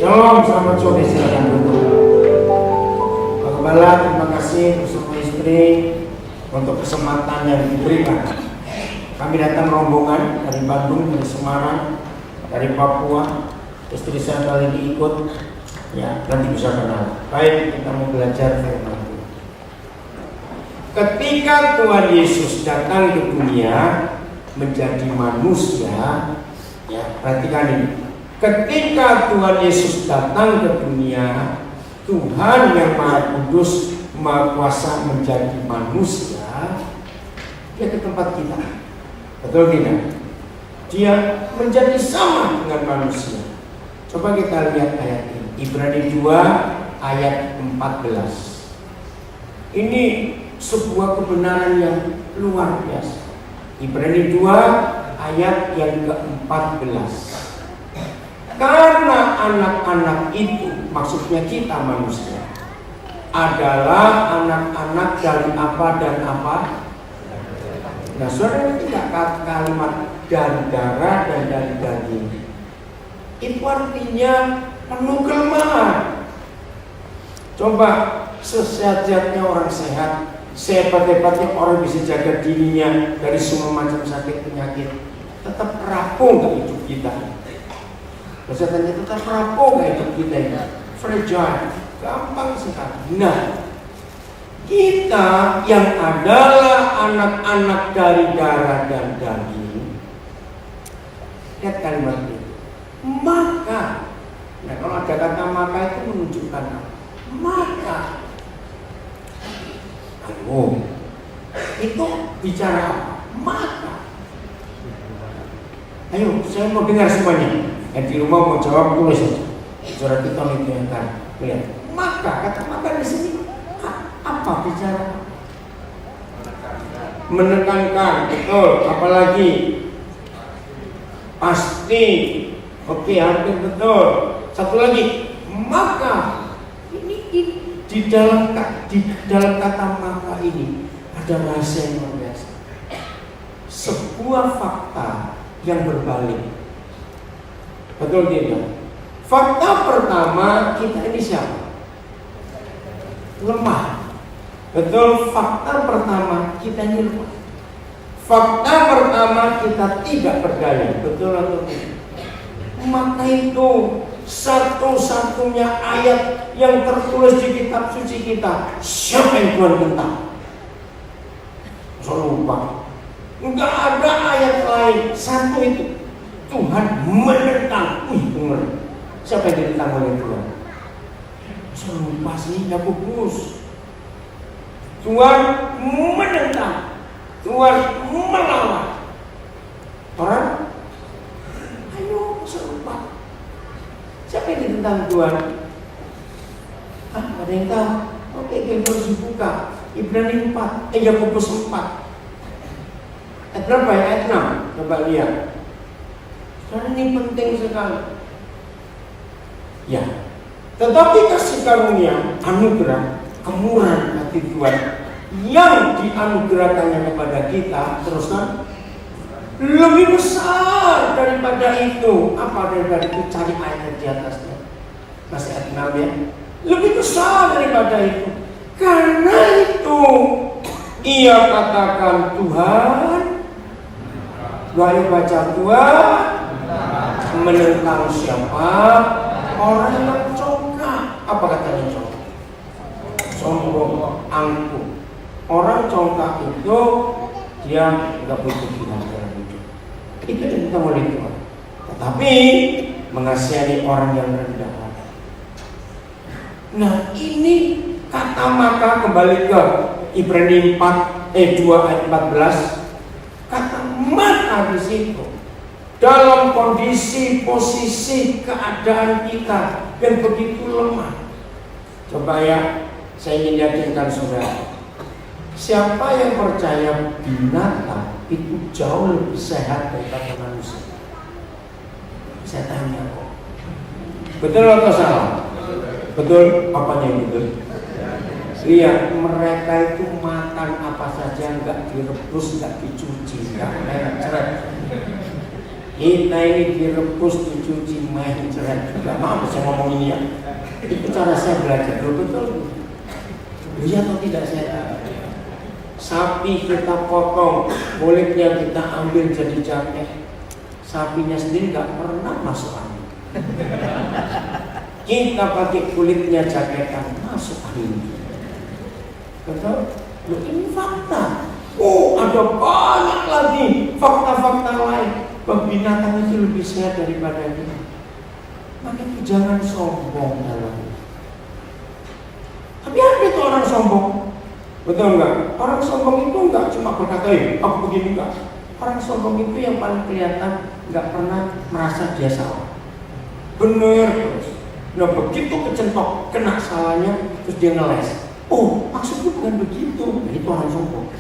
Shalom, selamat sore, silakan duduk. Pak Gembala, terima kasih bersama istri untuk kesempatan yang diberikan. Kami datang rombongan dari Bandung, dari Semarang, dari Papua. Istri saya kali ini ikut, ya nanti bisa kenal. Baik, kita mau belajar firman Tuhan. Ketika Tuhan Yesus datang ke dunia menjadi manusia, ya perhatikan ini. Ketika Tuhan Yesus datang ke dunia, Tuhan yang Maha Kudus, Maha Kuasa menjadi manusia, dia ke tempat kita. Betul tidak? Dia menjadi sama dengan manusia. Coba kita lihat ayat ini. Ibrani 2 ayat 14. Ini sebuah kebenaran yang luar biasa. Ibrani 2 ayat yang ke-14. Karena anak-anak itu, maksudnya kita manusia, adalah anak-anak dari apa dan apa? Nah, saudara, tidak kalimat dari darah dan dari daging. Itu artinya penuh kelemahan. Coba sesehat-sehatnya orang sehat, sehebat-hebatnya orang bisa jaga dirinya dari semua macam sakit penyakit, tetap rapuh gak hidup kita. Kesehatannya tetap rapuh gak hidup kita ini, fragile, gampang sekali. Nah, kita yang adalah anak-anak dari darah dan daging, lihat kalimat itu. Maka, nah kalau ada kata maka itu menunjukkan apa? Maka, itu bicara apa? Maka, ayo saya mau dengar semuanya. Yang di rumah mau jawab tulis saja. Surat kita mengingatkan. Lihat, maka kata maka di sini apa bicara? Menekankan, betul. Apalagi pasti, oke, hampir betul. Satu lagi, maka ini di dalam kata maka ini ada rahasia yang luar biasa. Sebuah fakta yang berbalik. Betul tidak? Fakta pertama, kita ini siapa? Lemah. Betul, fakta pertama, kita ini lemah. Fakta pertama, kita tidak berdaya. Betul atau tidak? Maka itu satu-satunya ayat yang tertulis di kitab suci kita. Siapa yang Tuhan bentak? Saya lupa. Enggak ada ayat lain. Satu itu. Tuhan menentang. Benar. Siapa yang ditentang oleh Tuhan? Saya lupa sih, Yakobus. Tuhan menentang. Tuhan melawan. Orang? Ayo, saya lupa. Siapa yang ditentang Tuhan? Ada yang tahu? Oke, kita harus dibuka. Ibrani 4, Yakobus 4. Ayat berapa ya? Ayat 6. Coba lihat. Karena ini penting sekali. Ya. Tetapi kasih karunia, anugerah, kemurahan hati Tuhan yang dianugerahkannya kepada kita, teruskan, lebih besar daripada itu. Apa daripada itu? Cari ayat di atasnya. Masih ayat 6 ya. Lebih besar daripada itu. Karena itu ia katakan Tuhan. Wahyu baca Tuhan menentang siapa? Orang yang congkak. Apa katanya congkak? Sombong, angkuh. Orang congkak itu dia nggak butuh bilang hidup. Itu yang kita boleh Tuhan. Tetapi mengasihani orang yang rendah hati. Nah, ini kata maka kembali ke Ibrani 2 ayat 14. Kata maka di situ dalam kondisi, posisi, keadaan kita yang begitu lemah. Coba ya, saya ingin yakinkan saudara. Siapa yang percaya binatang itu jauh lebih sehat daripada manusia? Saya tanya kok. Betul atau salah? Betul, apanya yang betul? Lihat, mereka itu makan apa saja nggak direbus, nggak dicuci, nggak lecet. Kita ini direbus, dicuci, main, cerai juga. Maaf saya ngomong ini ya. Itu cara saya belajar. Betul. Iya atau tidak saya? Sapi kita potong, kulitnya kita ambil jadi jaket. Sapinya sendiri nggak pernah masuk angin. Kita pakai kulitnya jaketan, masuk angin. Betul? Loh, ini fakta. Oh, ada banyak lagi fakta-fakta lain. Binatang itu lebih sehat daripada kita. Maka itu jangan sombong dalam itu. Tapi ada itu orang sombong. Betul enggak? Orang sombong itu enggak cuma berkata, aku begini enggak. Orang sombong itu yang paling kelihatan enggak pernah merasa dia salah. Bener terus. Nah begitu kecentok, kena salahnya, terus dia ngeles. Oh, maksudnya bukan begitu. Nah, itu orang sombong.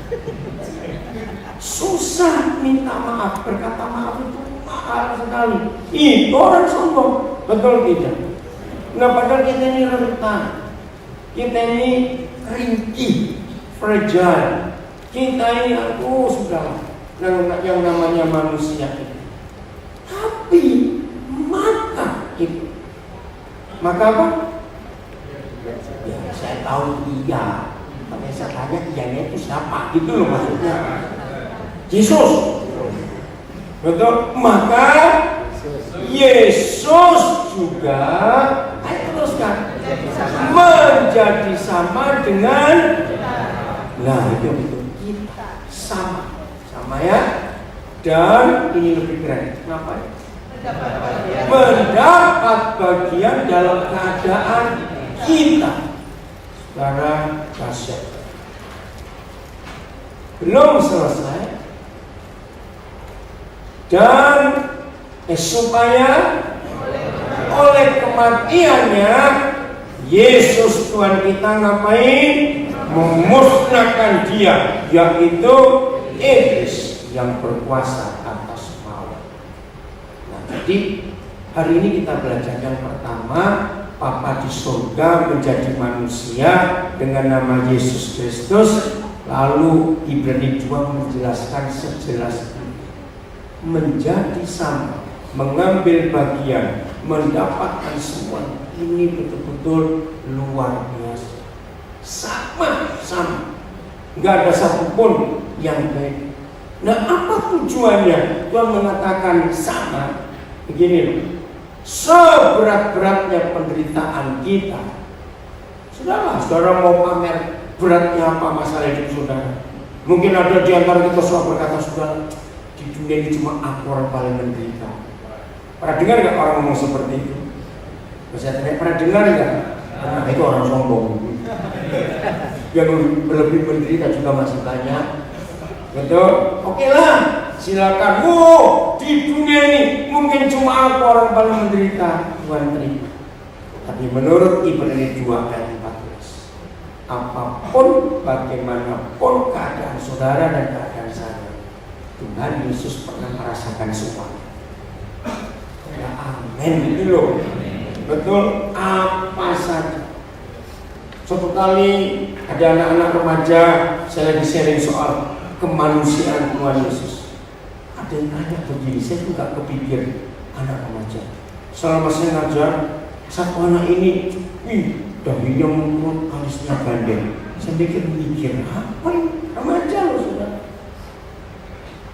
Susah minta maaf, berkata maaf itu mahal sekali. Itu orang sombong, betul tidak? Nah padahal kita ini rentan, kita ini ringkih, fragile. Kita ini sudah yang namanya manusia ini. Tapi maka itu, maka apa? Ya saya tahu iya, tapi saya tanya iyanya itu siapa? Gitu loh maksudnya. Yesus, betul. Maka Yesus juga, ayo teruskan, menjadi sama dengan, nah itu betul, kita sama ya. Dan ini lebih keren, kenapa ya? Mendapat bagian dalam keadaan kita. Sekarang dahsyat, belum selesai. Dan supaya oleh kematiannya Yesus Tuhan kita ngapain? Memusnahkan dia, yaitu iblis yang berkuasa atas maut. Nah, jadi hari ini kita belajar yang pertama, Bapa di surga menjadi manusia dengan nama Yesus Kristus. Lalu Ibrani 2 menjelaskan sejelas menjadi sama, mengambil bagian, mendapatkan semua. Ini betul-betul luar biasa. Sama, nggak ada satupun yang baik. Nah, apa tujuannya? Tuhan mengatakan sama. Begini loh, seberat-beratnya penderitaan kita. Sudahlah, saudara mau pamer beratnya apa masalah hidup saudara? Mungkin ada di antara kita sudah berkata, saudara, di dunia ini cuma aku orang paling menderita. Pernah dengar nggak orang ngomong seperti itu? Saya tanya, pernah dengar nggak? Nah, itu orang sombong. Yang lebih menderita juga masih banyak. Betul? Oke lah, silakan. Di dunia ini mungkin cuma aku orang paling menderita. Tuhan terima. Tapi menurut Ibrani 2 ayat 14, apapun bagaimanapun keadaan saudara dan keadaan saya, Tuhan Yesus pernah merasakan semuanya. Ya amin itu loh. Betul, apa saja. Suatu kali ada anak-anak remaja, saya lagi sharing soal kemanusiaan Tuhan Yesus. Ada yang nanya begini, saya juga kepikir anak remaja. Selama saya ngajar, satu anak ini, dahinya mengurut, alisnya gandeng. Saya mikir, apa ini? Remaja loh sudah.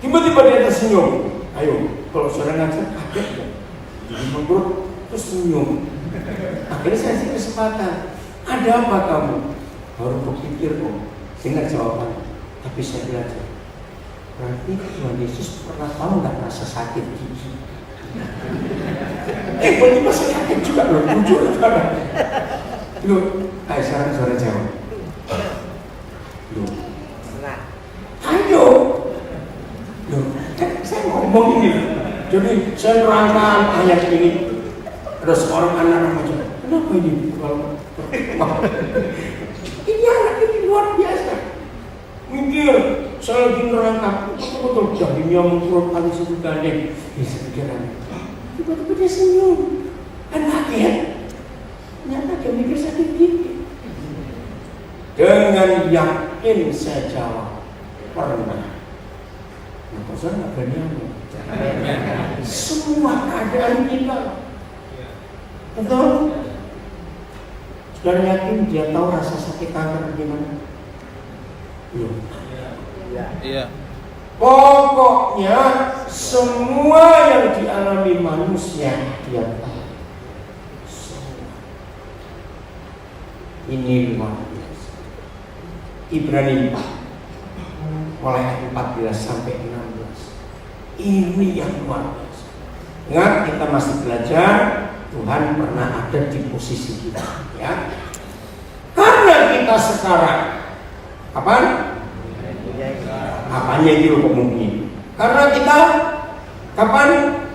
Tiba-tiba dia tersenyum. Ayo, kalau saudara ngajar kaget ya. Jadi mengurut, terus senyum. Akhirnya saya kasih kesempatan. Ada apa kamu? Baru berpikir dengar jawabannya. Tapi saya belajar. Berarti Tuhan Yesus pernah tahu nggak rasa sakit gigi? Tiba-tiba saya kaget juga loh, jujur saudara. Loh, ayo sekarang saudara jawab. Loh, ayo. Loh, saya ngomong ini. Jadi saya nerangkan ayat ini. Terus orang anak remaja, kenapa ini? Ini anak ini luar biasa. Mikir, saya lagi nerangkan, betul-betul dahinya mengurut alis itu gandeng. Bisa pikiran. Tiba-tiba dia senyum. Kan kaget. Ternyata dia mikir sakit gigi. Dengan yakin saya jawab, pernah. Nah, kok saya nggak berani Semua keadaan kita. Betul? Saudara yakin dia tahu rasa sakit kanker gimana? Belum. Iya. Pokoknya semua yang dialami manusia dia tahu. Semua. Ini luar biasa. Ibrani 4 mulai ayat 14 sampai 16. Ini yang luar biasa. Ingat, kita masih belajar. Tuhan pernah ada di posisi kita, ya. Karena kita sekarang, kapan? Apanya itu kok mungkin? Karena kita, kapan?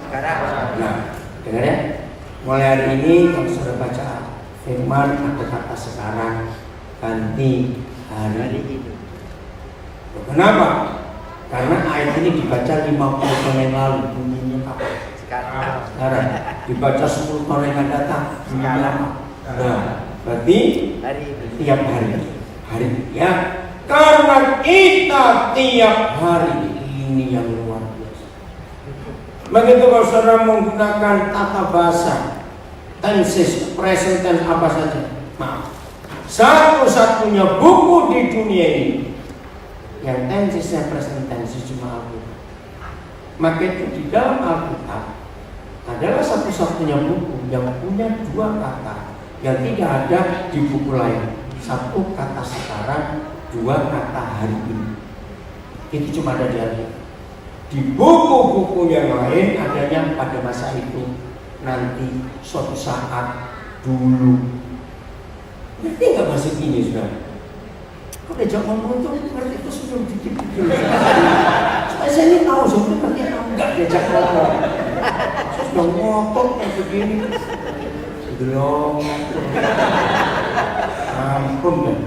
Sekarang. Nah, dengar ya. Mulai hari ini kalau sudah baca firman ada kata sekarang, ganti hari ini. Kenapa? Karena ayat ini dibaca 50 tahun yang lalu, bunyinya kapan? Sekarang dibaca 10 tahun yang akan datang, bunyinya apa? Nah, berarti tiap hari ya. Karena kita tiap hari ini yang luar biasa. Begitu kalau saudara menggunakan tata bahasa, tenses, present tense apa saja, maaf, satu-satunya buku di dunia ini yang tensesnya present tense cuma Alkitab. Maka itu di dalam Alkitab adalah satu-satunya buku yang punya dua kata yang tidak ada di buku lain. Satu kata sekarang, dua kata hari ini. Itu cuma ada di Alkitab. Di buku-buku yang lain adanya pada masa itu, nanti, suatu saat, dulu. Ngerti nggak bahasa ini sudah? Kok diajak ngomong tuh ngerti itu sebelum dikit-dikit. Supaya saya ini tahu sebelum ngerti atau enggak diajak ngomong. Saya sudah ngotot kayak begini. Belum. Ampun kan.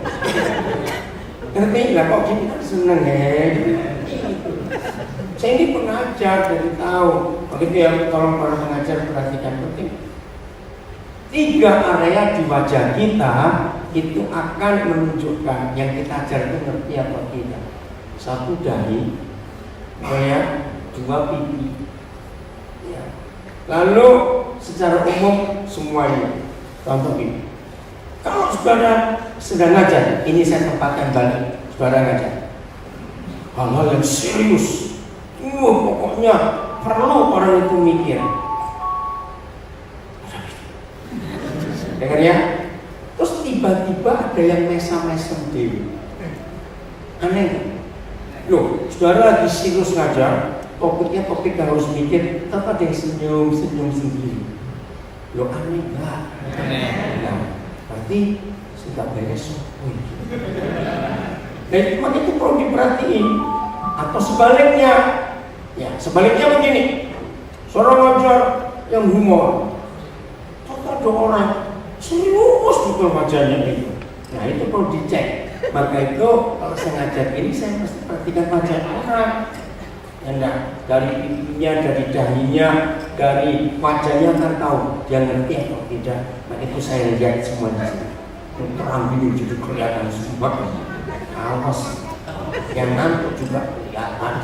Ngerti lah kok gini kan seneng ya. Saya ini pengajar jadi tahu. Begitu ya, tolong para pengajar perhatikan penting. 3 area di wajah kita itu akan menunjukkan yang kita ajar itu ngerti apa tidak. 1 dahi, 2 pipi. Ya. Lalu secara umum semuanya. Contoh ini. Kalau saudara sedang ngajar, ini saya tempatkan balik. Saudara ngajar. Hal-hal yang serius. Pokoknya perlu orang itu mikir. Dengar ya. Terus tiba-tiba ada yang mesam-mesam dewi. Aneh kan? Loh, saudara lagi serius ngajar, topiknya topik harus mikir, tetap ada yang senyum-senyum sendiri. Loh, aneh enggak? Nah, berarti sudah beres. Dan maka itu perlu diperhatiin. Atau sebaliknya, ya sebaliknya begini, seorang ngajar yang humor, contoh ada orang serius betul wajahnya itu. Nah itu perlu dicek. Maka itu kalau saya ngajar ini saya mesti perhatikan wajah orang. Ya enggak, dari pipinya, dari dahinya, dari wajahnya kan tahu dia ngerti atau tidak. Maka itu saya lihat semuanya. Terambil jadi kelihatan semua. Awas, yang ngantuk juga kelihatan.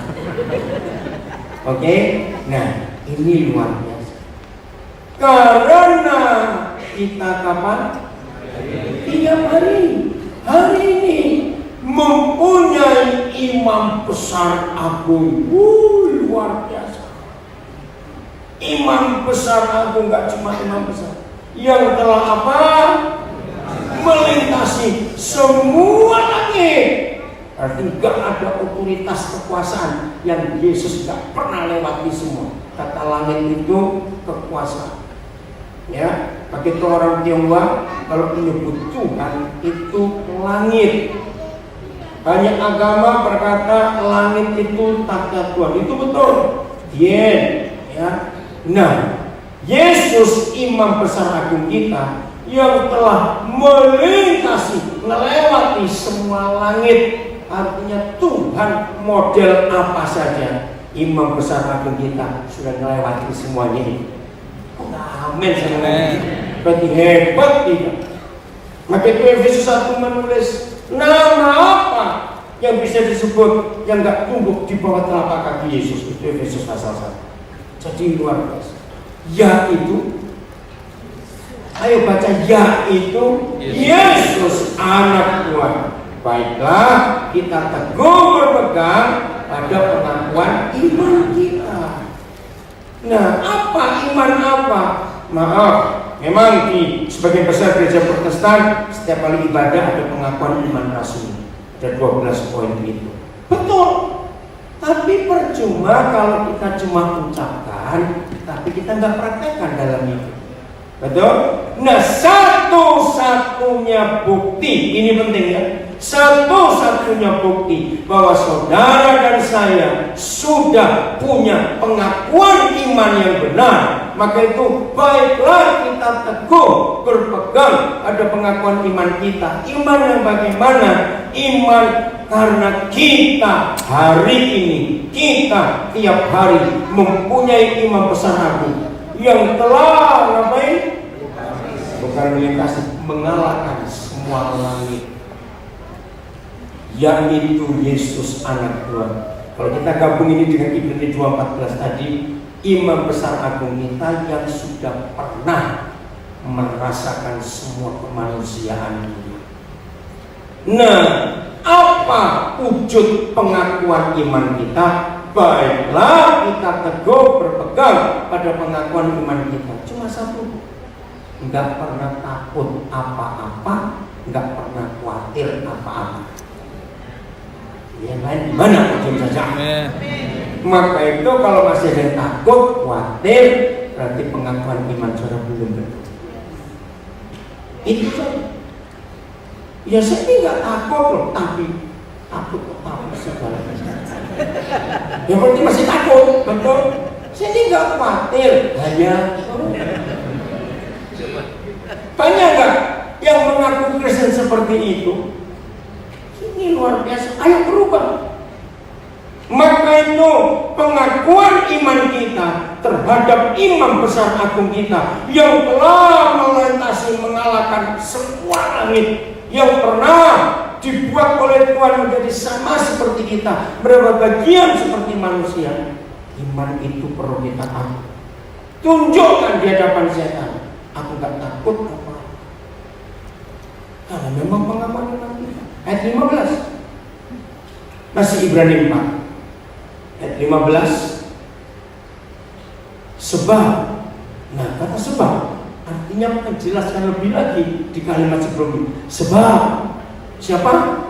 Oke, nah ini luar biasa. Karena kita kapan? Tiap hari. Hari ini mempunyai imam besar agung. Luar biasa. Imam besar agung, gak cuma imam besar, yang telah apa? Melintasi semua langit. Artinya gak ada otoritas kekuasaan yang Yesus gak pernah lewati semua. Kata langit itu kekuasaan. Ya, pakai itu orang Tionghoa kalau menyebut Tuhan itu langit. Banyak agama berkata langit itu takhta Tuhan. Itu betul. Ya. Nah, Yesus imam besar agung kita yang telah melintasi, melewati semua langit. Artinya Tuhan model apa saja, imam besar agung kita sudah melewati semuanya ini. Amin. Berarti hebat tidak? Maka itu Efesus 1 menulis nama apa yang bisa disebut yang nggak tumbuh di bawah telapak kaki Yesus. Itu Efesus pasal 1. Jadi luar biasa. Yaitu, ayo baca, yaitu Yesus anak Tuhan. Baiklah, kita teguh berpegang pada pengakuan iman kita. Nah, apa iman apa? Maaf, memang di sebagian besar gereja Protestan setiap kali ibadah ada pengakuan iman rasmi. Ada 12 poin itu. Betul. Tapi percuma kalau kita cuma ucapkan, tapi kita nggak praktekkan dalam hidup. Betul? Nah, satu-satunya bukti, ini penting ya, satu-satunya bukti bahwa saudara dan saya sudah punya pengakuan iman yang benar, maka itu baiklah kita teguh berpegang pada pengakuan iman kita. Iman yang bagaimana? Iman karena kita hari ini, kita tiap hari mempunyai imam besar agung yang telah ngapain? Bukan melintasi, mengalahkan semua langit, yaitu Yesus anak Tuhan. Kalau kita gabung ini dengan Ibrani 2:14 tadi, imam besar agung kita yang sudah pernah merasakan semua kemanusiaan ini. Nah, apa wujud pengakuan iman kita? Baiklah kita teguh berpegang pada pengakuan iman kita. Cuma satu, enggak pernah takut apa-apa, enggak pernah khawatir apa-apa. Yang lain gimana? Diam saja. Maka itu kalau masih ada yang takut, khawatir, berarti pengakuan iman saudara belum betul. Itu saja. Ya saya enggak takut loh, tapi takut segala macam. Ya berarti masih takut, betul? Saya enggak khawatir, hanya banyak enggak yang mengaku Kristen seperti itu? Ini luar biasa. Ayo berubah. Maka itu pengakuan iman kita terhadap imam besar agung kita yang telah melintasi, mengalahkan semua langit, yang pernah dibuat oleh Tuhan menjadi sama seperti kita, berapa bagian seperti manusia. Iman itu perlu kita tahu. Tunjukkan di hadapan setan, aku gak takut apa. Karena memang pengakuan iman kita. Ayat 15 masih Ibrani 4 ayat 15. Sebab, nah kata sebab artinya menjelaskan lebih lagi di kalimat sebelumnya. Sebab siapa?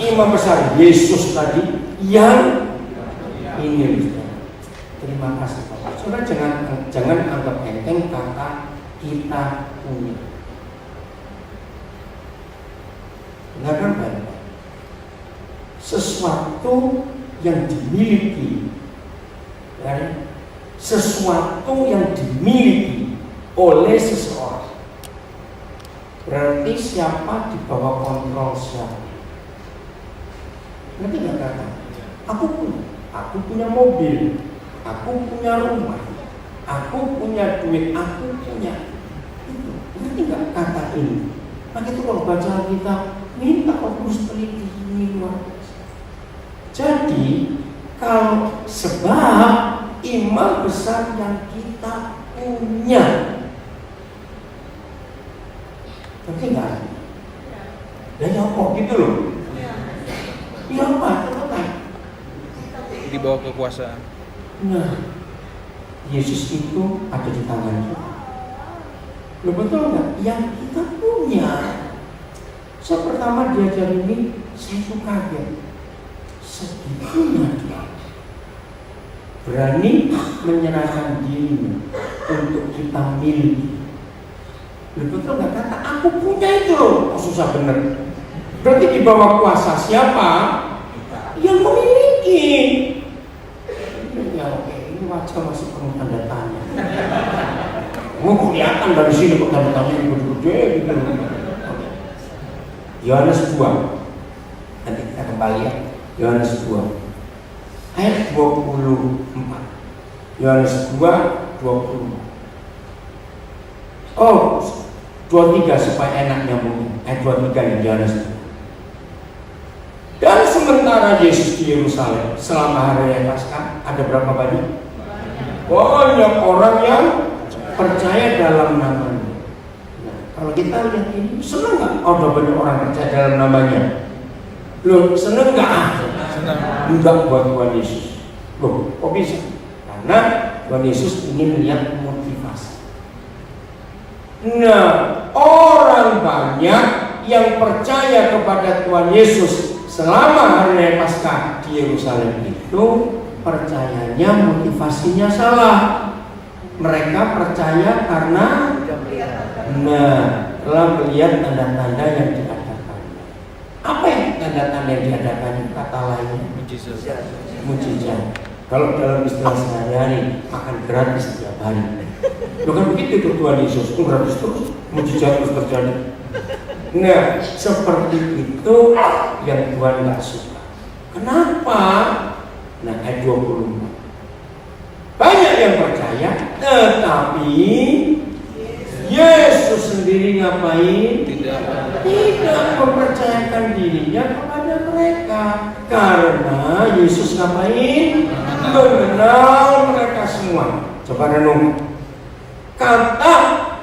Imam besar Yesus tadi yang ini. Terima kasih Bapak. Saudara jangan anggap enteng kata kita punya. Dengarkan baik-baik. Sesuatu yang dimiliki, ya, sesuatu yang dimiliki oleh seseorang, berarti siapa di bawah kontrol siapa. Nanti nggak kata, aku punya mobil, aku punya rumah, aku punya duit, aku punya itu. Nanti nggak kata ini. Maka itu kalau baca kita minta fokus teliti ini luar biasa. Jadi kalau sebab imam besar yang kita punya, berarti nggak ada. Dan apa gitu loh? Ya apa? Di bawah kekuasaan. Nah, Yesus itu ada di tangan kita. Lo betul nggak? Yang kita punya. Saya pertama diajar ini, saya tuh kaget. Segitunya dia berani menyerahkan diri untuk kita miliki. Betul nggak kata aku punya itu loh? Oh, susah bener. Berarti di bawah kuasa siapa? Yang memiliki. Ya oke, ini wajah masih perlu tanda tanya. Mau kelihatan dari sini kok tanda tanya ini gede gitu. Yohanes 2. Nanti kita kembali ya. Yohanes 2 ayat 24. Yohanes 2 20. Oh, 23 supaya enak nyambungnya. Ayat 23 nih Yohanes. Dan sementara Sementara Yesus di Yerusalem selama hari raya Paskah ada berapa banyak? Banyak orang yang percaya dalam namanya. Nah, kalau kita lihat ini, senang nggak? Oh, udah banyak orang percaya dalam namanya. Loh, senang nggak? Senang. Enggak buat Tuhan Yesus. Loh, kok bisa? Karena Tuhan Yesus ingin lihat motivasi. Nah, orang banyak yang percaya kepada Tuhan Yesus selama hari raya Paskah di Yerusalem itu percayanya motivasinya salah. Mereka percaya karena telah melihat tanda-tanda yang diadakan. Apa yang tanda-tanda yang diadakan? Kata lainnya mujizat. Kalau dalam istilah sehari-hari, makan gratis setiap hari. Bukan begitu itu Tuhan Yesus, itu gratis terus, mujizat terus terjadi. Nah, seperti itu yang Tuhan gak suka. Kenapa? Nah, ayat 24. Banyak yang percaya, tetapi Yesus sendiri ngapain? Tidak mempercayakan dirinya kepada mereka. Karena Yesus ngapain? Mengenal mereka semua. Coba renung. Kata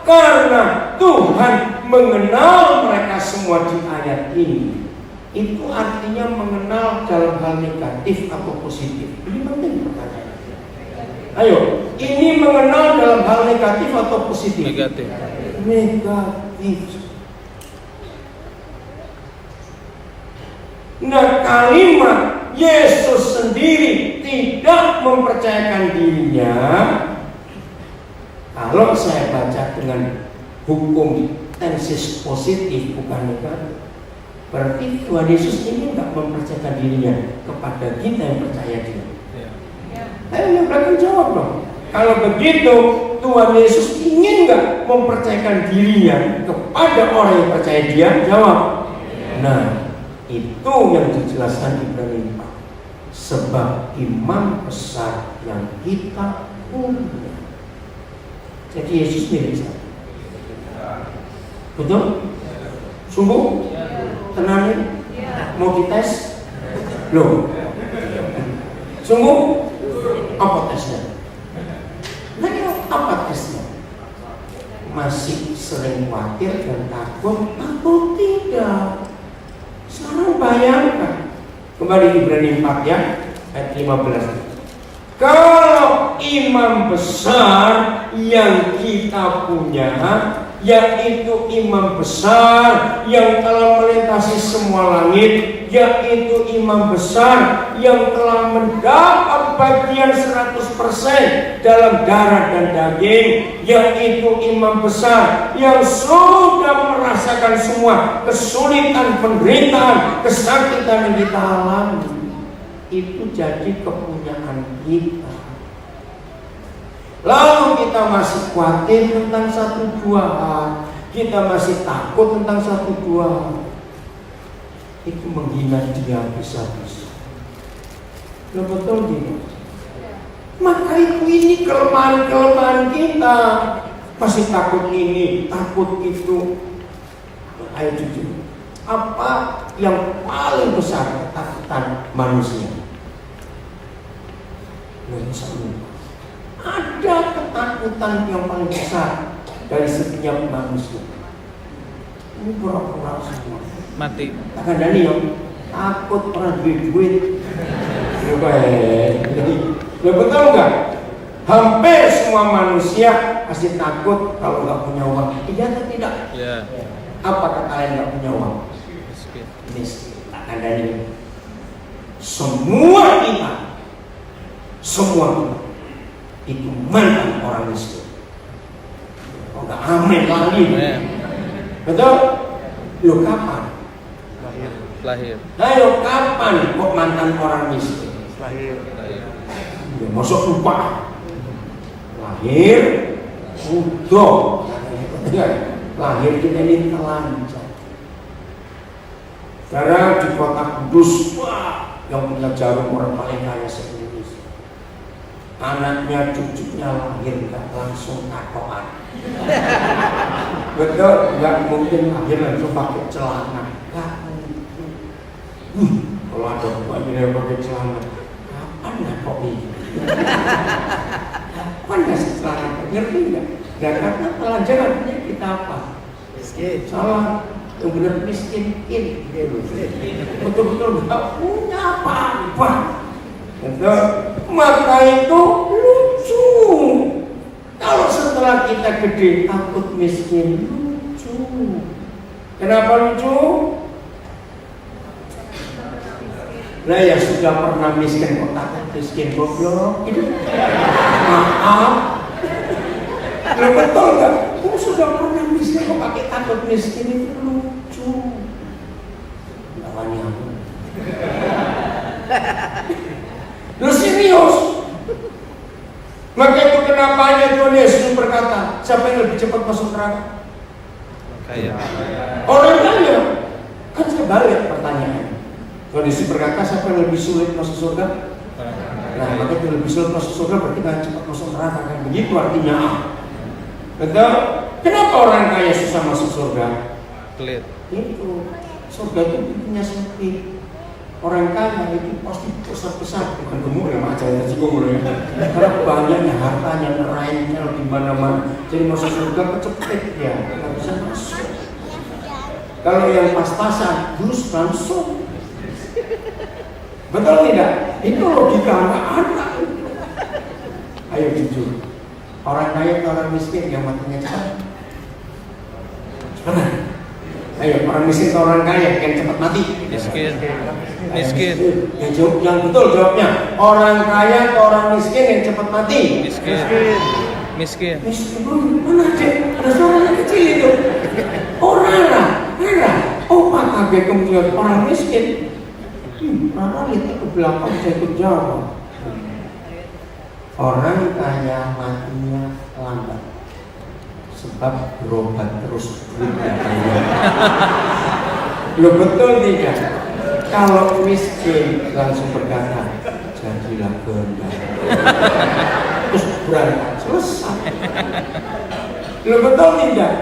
karena Tuhan mengenal mereka semua di ayat ini, itu artinya mengenal dalam hal negatif atau positif. Ini penting pertanyaan. Ayo, ini mengenal dalam hal negatif atau positif? Negatif. Negatif. Nah, kalimat Yesus sendiri tidak mempercayakan dirinya, kalau saya baca dengan hukum tensis positif bukan negatif, berarti Tuhan Yesus ini tidak mempercayakan dirinya kepada kita yang percaya dia. Ayo yang belakang jawab dong. Kalau begitu Tuhan Yesus ingin nggak mempercayakan dirinya kepada orang yang percaya dia? Jawab. Nah, itu yang dijelaskan Ibrani 4. Sebab imam besar yang kita punya. Jadi Yesus milik saya. Betul? Sungguh? Tenang? Mau dites? Loh. Sungguh? Apa tesnya? Nah, apa tesnya? Masih sering khawatir dan takut atau tidak? Sekarang bayangkan. Kembali Ibrani 4 ya, ayat 15. Kalau imam besar yang kita punya, yaitu imam besar yang telah melintasi semua langit, yaitu imam besar yang telah mendapat bagian 100% dalam darah dan daging, yaitu imam besar yang sudah merasakan semua kesulitan, penderitaan, kesakitan yang kita alami. Itu jadi kepunyaan kita. Lalu kita masih khawatir tentang satu dua hal, kita masih takut tentang satu dua hal. Itu menghina dia bisa-bisa. Loh, betul tidak? Maka ini kelemahan-kelemahan kita. Masih takut ini, takut itu. Ayo jujur, apa yang paling besar ketakutan manusia? Ada ketakutan yang paling besar dari setiap manusia. Ini pura-pura semua. Mati. Takkan dari yang takut pernah duit. Jadi, betul nggak? Hampir semua manusia pasti takut kalau nggak punya uang. Iya atau tidak? Ya. Apa kalian nggak punya uang? Miskin. Takkan dari semua kita itu mantan orang miskin. Oh, nggak amin lagi. Betul? Lo kapan? Lahir. Ayo kapan kok mantan orang miskin? Lahir. Ya, masuk lupa. Lahir, udah. Lahir kita ini telanjang. Sekarang di kota Kudus, wah, yang punya jarum orang paling kaya se-Indonesia. Anaknya, cucunya lahir nggak langsung tatoan. Betul, nggak mungkin lahir langsung pakai celana. Nggak mungkin. Kalau kalau ada buat dia pakai celana, kapan nggak kok ini? Kapan nggak celana? Ngerti nggak? Nggak, karena pelajarannya kita apa? Miskin. Salah, yang benar miskin, betul-betul nggak punya apa-apa. Maka itu lucu. Kalau setelah kita gede takut miskin, lucu. Kenapa lucu? Nah ya sudah pernah miskin kok takut miskin goblok. Maaf. Lo betul nggak? Kamu sudah pernah miskin kok pakai takut miskin, itu lucu. Lawannya aku. Lu serius? Maka itu kenapa Tuhan Yesus berkata, siapa yang lebih cepat masuk neraka? Kaya. Orang kaya. Kan sebalik pertanyaannya. Tuhan Yesus berkata, siapa yang lebih sulit masuk surga? Nah, maka itu lebih sulit masuk surga berarti kan cepat masuk neraka, kan begitu artinya. Betul? Kenapa orang kaya susah masuk surga? Pelit. Itu surga itu pintunya sempit. Orang kaya itu pasti besar-besar, bukan gemuk ya, macamnya gemuk ya. Karena banyaknya hartanya, nerainya di mana-mana. Jadi masuk surga kecepet ya, nggak bisa masuk. Kalau yang pas-pasan, terus langsung. Betul tidak? Itu logika anak-anak. Ayo jujur, orang kaya atau orang miskin yang matinya cepat? Cepat. Ayo, orang miskin atau orang kaya yang cepat mati? Miskin. Miskin. Yang betul jawabnya. Orang kaya atau orang miskin yang cepat mati? Miskin. Miskin. Miskin. Mana cek? Ada suara kecil itu. Orang lah. Oh Pak kaget kemudian orang miskin. Rara lihat ke belakang saya ikut jawab. Orang kaya matinya lambat. Sebab berobat terus lo betul tidak? Kalau miskin langsung berkata jadilah gembala, terus berangkat selesai. Lo betul tidak?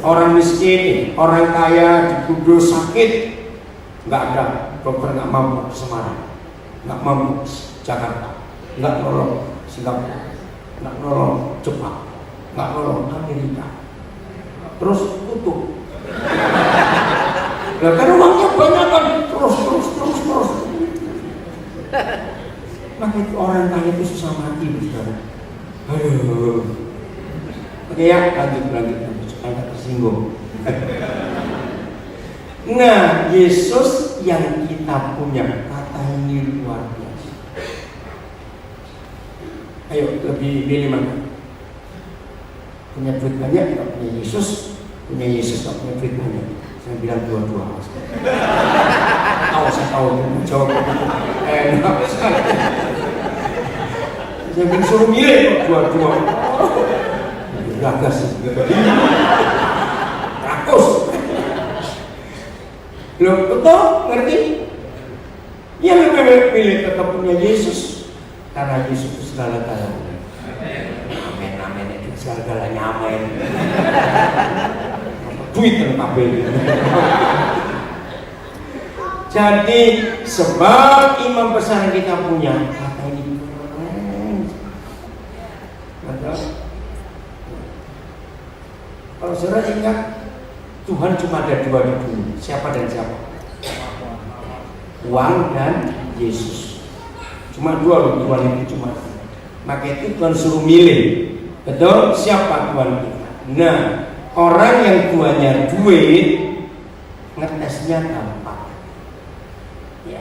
Orang miskin, orang kaya di Kudus sakit, nggak ada dokter, nggak mampu ke Semarang, nggak mampu ke Jakarta, nggak nolong Singapura, nggak nolong Jepang, nggak nolong Amerika, terus tutup. Nah, karena uangnya banyak kan, terus. Maka itu orang kaya itu susah mati, saudara. Aduh. Oke ya, lanjut supaya nggak tersinggung. Nah, Yesus yang kita punya, kata ini luar biasa. Ayo, lebih pilih mana? Punya duit banyak, tidak punya Yesus. Punya Yesus, tidak punya duit banyak. Saya bilang dua-dua. Saya tahu, jawab enak sekali. Saya bilang suruh milih dua-dua. Gagas. Rakus. Belum betul, ngerti? Yang lebih pilih tetap punya Yesus, karena Yesus itu segala-galanya. Amin, itu segala-galanya amin. Duit dan kabel. Jadi sebab imam besar yang kita punya, kata ini keren. Kalau saudara ingat, Tuhan cuma ada dua di dunia. Siapa dan siapa? Uang dan Yesus. Cuma dua loh, Tuhan itu cuma. Maka itu Tuhan suruh milih. Betul? Siapa Tuhan kita? Nah, orang yang tuanya duit, ngetesnya gampang. Ya.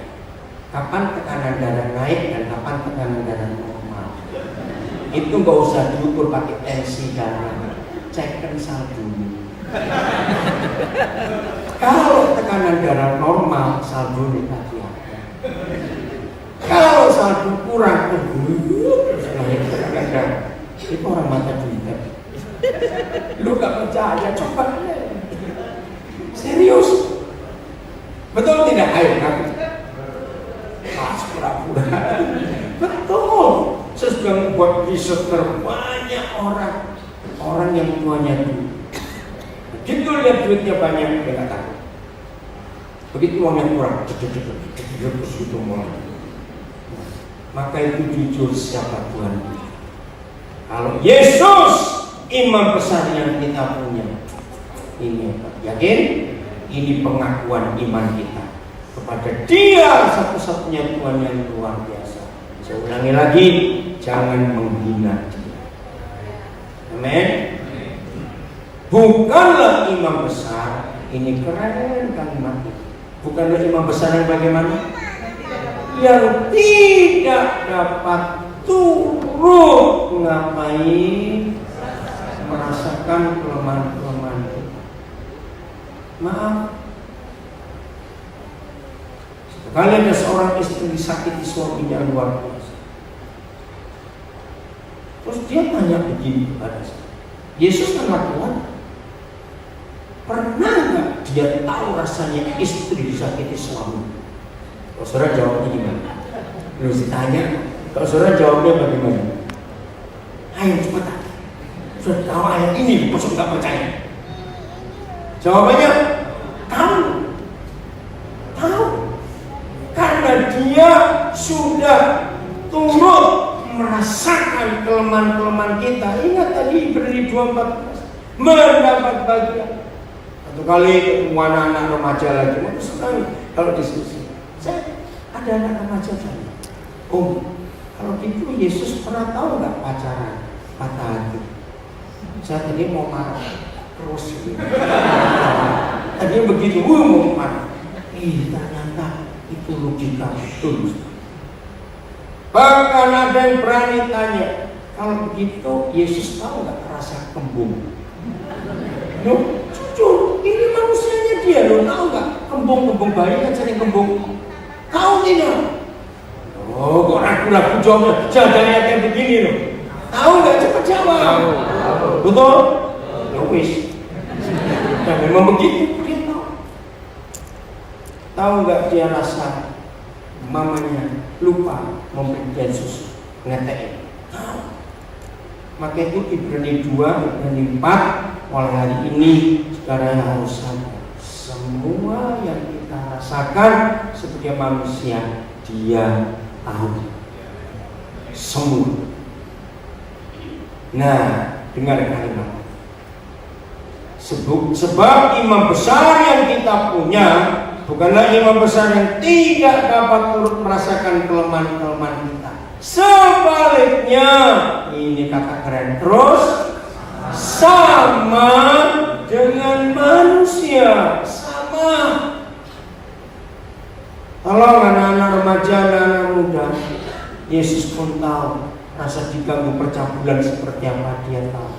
Kapan tekanan darah naik dan kapan tekanan darah normal. Itu nggak usah diukur pakai tensi darah, cekkan saldo. Kalau tekanan darah normal, saldo lagi ada. Kalau saldo kurang, terus naik tekanan darah. Itu orang mata duit. Lu gak percaya, coba. Serius. Betul tidak? Ayo ngaku. Pura-pura. Betul. Saya sudah membuat riset terbanyak orang yang tuanya duit. Begitu lihat duitnya banyak, dia gak takut. Begitu uangnya kurang, terus itu mulai. Maka itu jujur siapa Tuhan kita. Kalau Yesus imam besar yang kita punya, ini yakin? Ini pengakuan iman kita kepada Dia satu-satunya Tuhan yang luar biasa. Saya ulangi lagi, jangan menghina Dia. Amin. Bukanlah imam besar, ini keren kalimat itu. Bukanlah imam besar yang bagaimana? Yang tidak dapat turut ngapain merasakan kelemahan-kelemahan itu. Maaf, sekali ada seorang istri disakiti suaminya luar biasa. Terus dia tanya begini kepada saya, Yesus kan Tuhan, pernah nggak dia tahu rasanya istri disakiti suami? Kalau saudara jawabnya gimana? Belum ditanya. Kalau saudara jawabnya bagaimana? Ayo cepat. Sudah tahu ayat ini, masuk nggak percaya? Jawabannya tahu. Karena dia sudah turut merasakan kelemahan-kelemahan kita. Ingat tadi Ibrani 2:14, mendapat bagian. Satu kali ketemu anak-anak remaja lagi, bagus sekali kalau diskusi. Saya ada anak remaja tanya, kalau gitu Yesus pernah tahu nggak pacaran patah hati? Saya tadi mau marah terus. Tadi begitu, mau marah. Ternyata itu logika betul. Bahkan ada yang berani tanya, kalau begitu Yesus tahu nggak rasa kembung? Jujur, ini manusianya dia loh, tahu nggak? Kembung bayi kan sering kembung. Tahu tidak? Kok ragu-ragu jawabnya? Jangan kayak begini loh. Tahu nggak? Cepat jawab. Betul? Ya wis. Dan memang begitu dia tahu. Tahu nggak dia rasa mamanya lupa memberikan susu, ngetein. Tahu. Maka itu Ibrani 2, Ibrani 4, mulai hari ini saudara harus sadar, semua yang kita rasakan sebagai manusia Dia tahu semua. Nah, dengar kalimat. Sebab imam besar yang kita punya bukanlah imam besar yang tidak dapat turut merasakan kelemahan-kelemahan kita. Sebaliknya, ini kata keren terus, sama dengan manusia, sama. Tolong anak-anak remaja, anak-anak muda, Yesus pun tahu rasa diganggu percabulan seperti apa. Dia tahu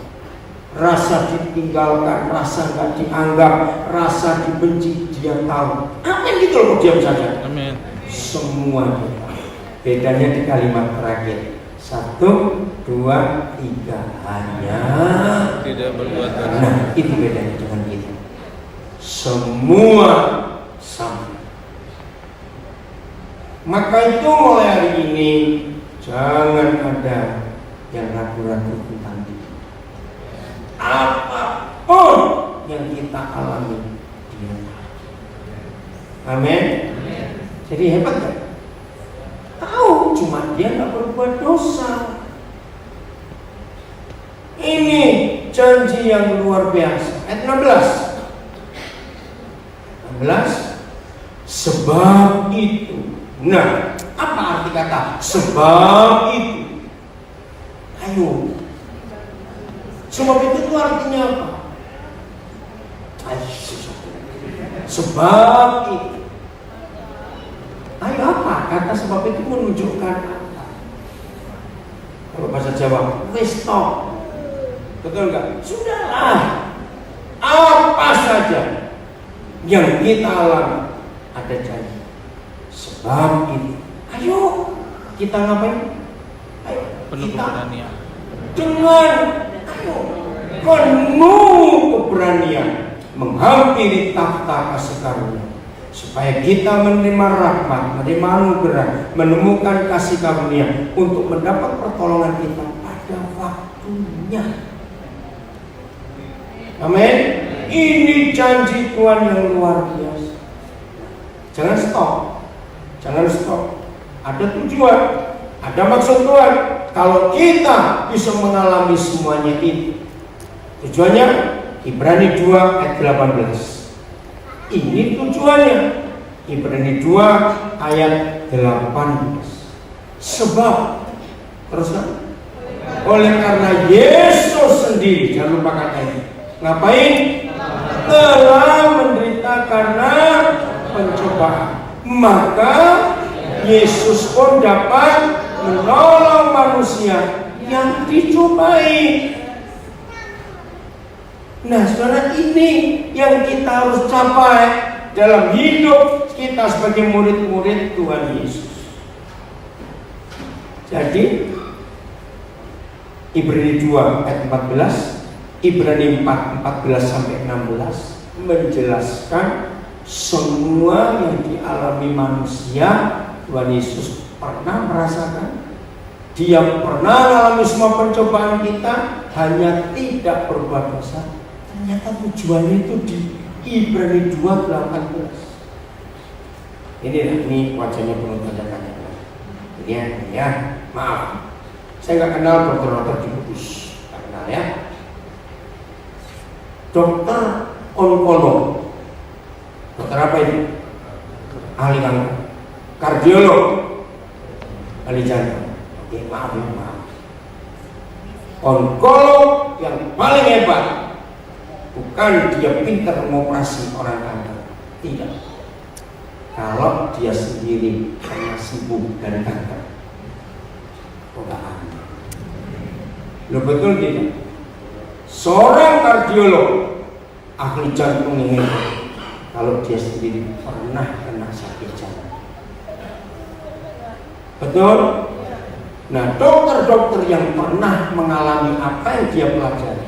rasa ditinggalkan, rasa gak dianggap, rasa dibenci. Dia tahu. Amin gitu loh, diam saja. Amin. Semua dia tahu. Bedanya di kalimat terakhir, 1, 2, 3, hanya Tidak berbuat dosa. Nah, itu bedanya dengan kita. Semua sama. Maka itu mulai hari ini jangan ada yang ragu-ragu tentang diri. Apapun yang kita alami, Dia tahu. Amin. Jadi hebat kan? Tahu, cuma Dia nggak berbuat dosa. Ini janji yang luar biasa. Ayat 16. Sebab itu. Nah, apa arti kata sebab itu? Ayo. Sebab itu artinya apa? Ayo, sebab itu. Ayo apa? Kata sebab itu menunjukkan apa? Kalau bahasa Jawa, wis stop. Betul enggak? Sudahlah. Apa saja yang kita alami ada janji. Sebab itu. Ayo kita ngapain? Ayo Penuh kita keberanian. dengan penuh keberanian menghampiri takhta kasih karunia, supaya kita menerima rahmat, menerima anugerah, menemukan kasih karunia untuk mendapat pertolongan kita pada waktunya. Amin. Ini janji Tuhan yang luar biasa. Jangan stop. Ada tujuan, ada maksud Tuhan. Kalau kita bisa mengalami semuanya itu, tujuannya Ibrani 2 ayat 18. Ini tujuannya. Ibrani 2 ayat 18. Sebab teruskan. Oleh karena Yesus sendiri, jangan lupakan ini. Ngapain? Telah menderita karena pencobaan. Maka Yesus pun dapat menolong manusia yang dicobai. Nah, saudara, ini yang kita harus capai dalam hidup kita sebagai murid-murid Tuhan Yesus. Jadi Ibrani 2 ayat 14, Ibrani 4 14 sampai 16 menjelaskan semua yang dialami manusia. Tuhan Yesus pernah merasakan. Dia pernah mengalami semua pencobaan kita, hanya tidak berbuat dosa. Ternyata tujuannya itu di Ibrani 2:18. Ini wajahnya penuh tanda-tanya. Ya, maaf. Saya nggak kenal dokter-dokter di Kudus, nggak kenal ya. Dokter onkolog, dokter apa itu? Ahli kanker. Kardiolog, ahli jantung. Oke, maaf. Onkolog yang paling hebat bukan dia pintar mengoperasi orang kanker, tidak. Kalau dia sendiri pernah sembuh dari kanker, lo betul tidak? Seorang kardiolog ahli jantung ini, kalau dia sendiri pernah kena sakit jantung, betul? Nah, dokter-dokter yang pernah mengalami apa yang dia pelajari,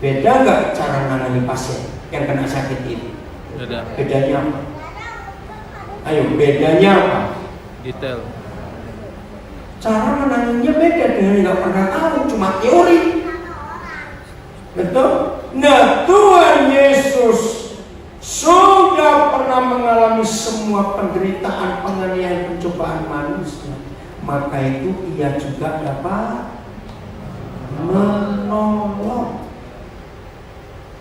beda nggak cara menangani pasien yang kena sakit itu? Beda. Bedanya apa? Ayo, bedanya apa? Detail. Cara menanganinya beda dengan nggak pernah tahu, cuma teori. Betul? Nah, Tuhan Yesus sudah pernah mengalami semua penderitaan, penganiayaan, pencobaan manusia. Maka itu ia juga dapat menolong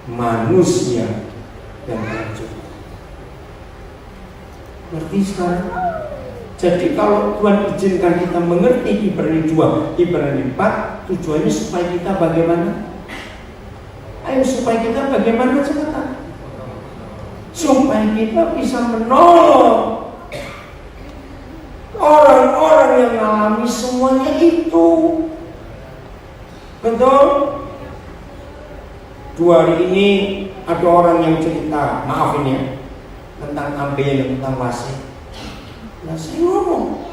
manusia yang tercobaan. Ngerti sekarang? Jadi kalau Tuhan izinkan kita mengerti Ibrani 2, Ibrani 4, tujuannya supaya kita bagaimana? Ayo, supaya kita bagaimana cepetan? Supaya kita bisa menolong orang-orang yang mengalami semuanya itu. Betul? 2 hari ini ada orang yang cerita, maaf ini ya, tentang ambil, tentang wasit. Nah, saya ngomong,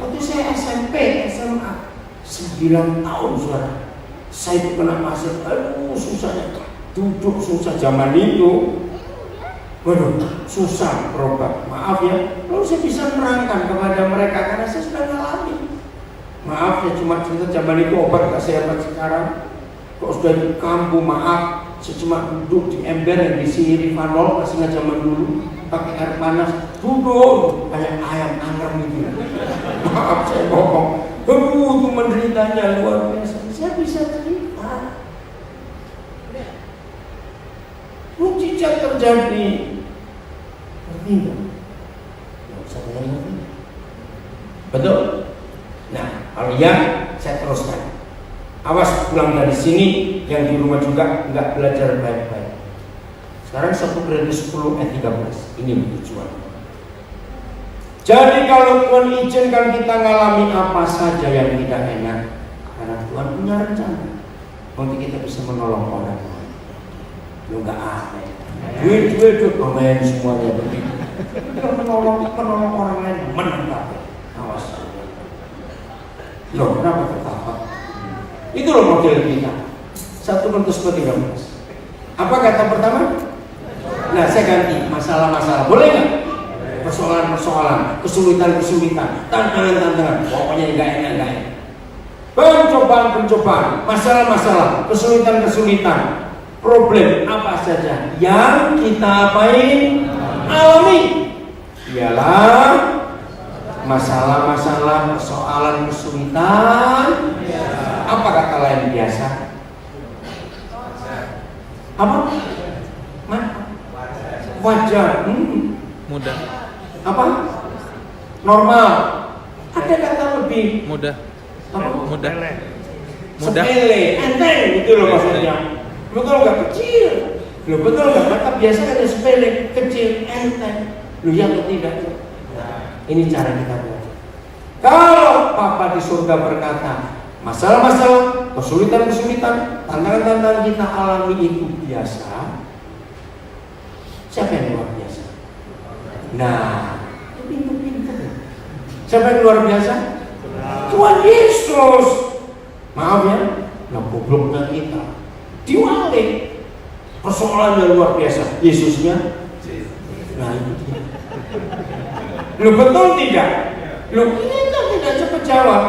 waktu saya SMP, SMA 9 tahun saudara, saya itu kena wasit. Aduh, susahnya, duduk susah zaman itu. Waduh, susah berobat. Maaf ya, lalu saya bisa menerangkan kepada mereka karena saya sudah mengalami. Maaf ya, cuma cerita zaman itu obat gak saya dapat sekarang. Kok sudah di kampung, maaf, saya cuma duduk di ember yang diisi Rivanol, masih nggak zaman dulu, pakai air panas, duduk kayak ayam angrem gitu. Maaf saya ngomong, itu menderitanya luar biasa. Saya bisa cerita. Mujizat terjadi. Ngerti nggak? Nggak usah tanya ngerti. Betul? Nah, kalau ya, saya teruskan. Awas pulang dari sini, yang di rumah juga nggak belajar baik-baik. Sekarang 1 Korintus 10 ayat 13. Ini tujuan. Jadi kalau Tuhan izinkan kita ngalami apa saja yang tidak enak, karena Tuhan punya rencana untuk kita bisa menolong orang lain. Lu nggak aneh. Duit pemain semuanya begitu. Kita menolong orang lain menang. Awas. Loh, kenapa ketawa? Itu loh model kita. 1 Korintus 13. Apa kata pertama? Nah, saya ganti masalah-masalah. Boleh nggak? Persoalan-persoalan, kesulitan-kesulitan, tantangan-tantangan. Pokoknya nggak enak. Pencobaan-pencobaan, masalah-masalah, kesulitan-kesulitan, problem apa saja yang kita alami. ialah masalah-masalah, persoalan, kesulitan. Apa kata lain biasa? Apa? Wajar. Mudah. Apa? Normal. Ada kata lebih Mudah. apa? Mudah. Mudah. Sepele, enteng gitu loh maksudnya. Betul nggak kecil? Lo betul nggak? Kata biasa ada sepele, kecil, enteng. Lo ya atau tidak? Ini cara kita belajar. Kalau Papa di surga berkata, masalah-masalah, kesulitan-kesulitan, tantangan-tantangan kita alami itu biasa. Siapa yang luar biasa? Nah, itu pintu-pintu. Siapa yang luar biasa? Tuhan Yesus. Maaf ya, nah gobloknya kita diwalik. Persoalan yang luar biasa, Yesusnya. Nah itu dia. Lu betul tidak? Lu kita tidak cepat jawab.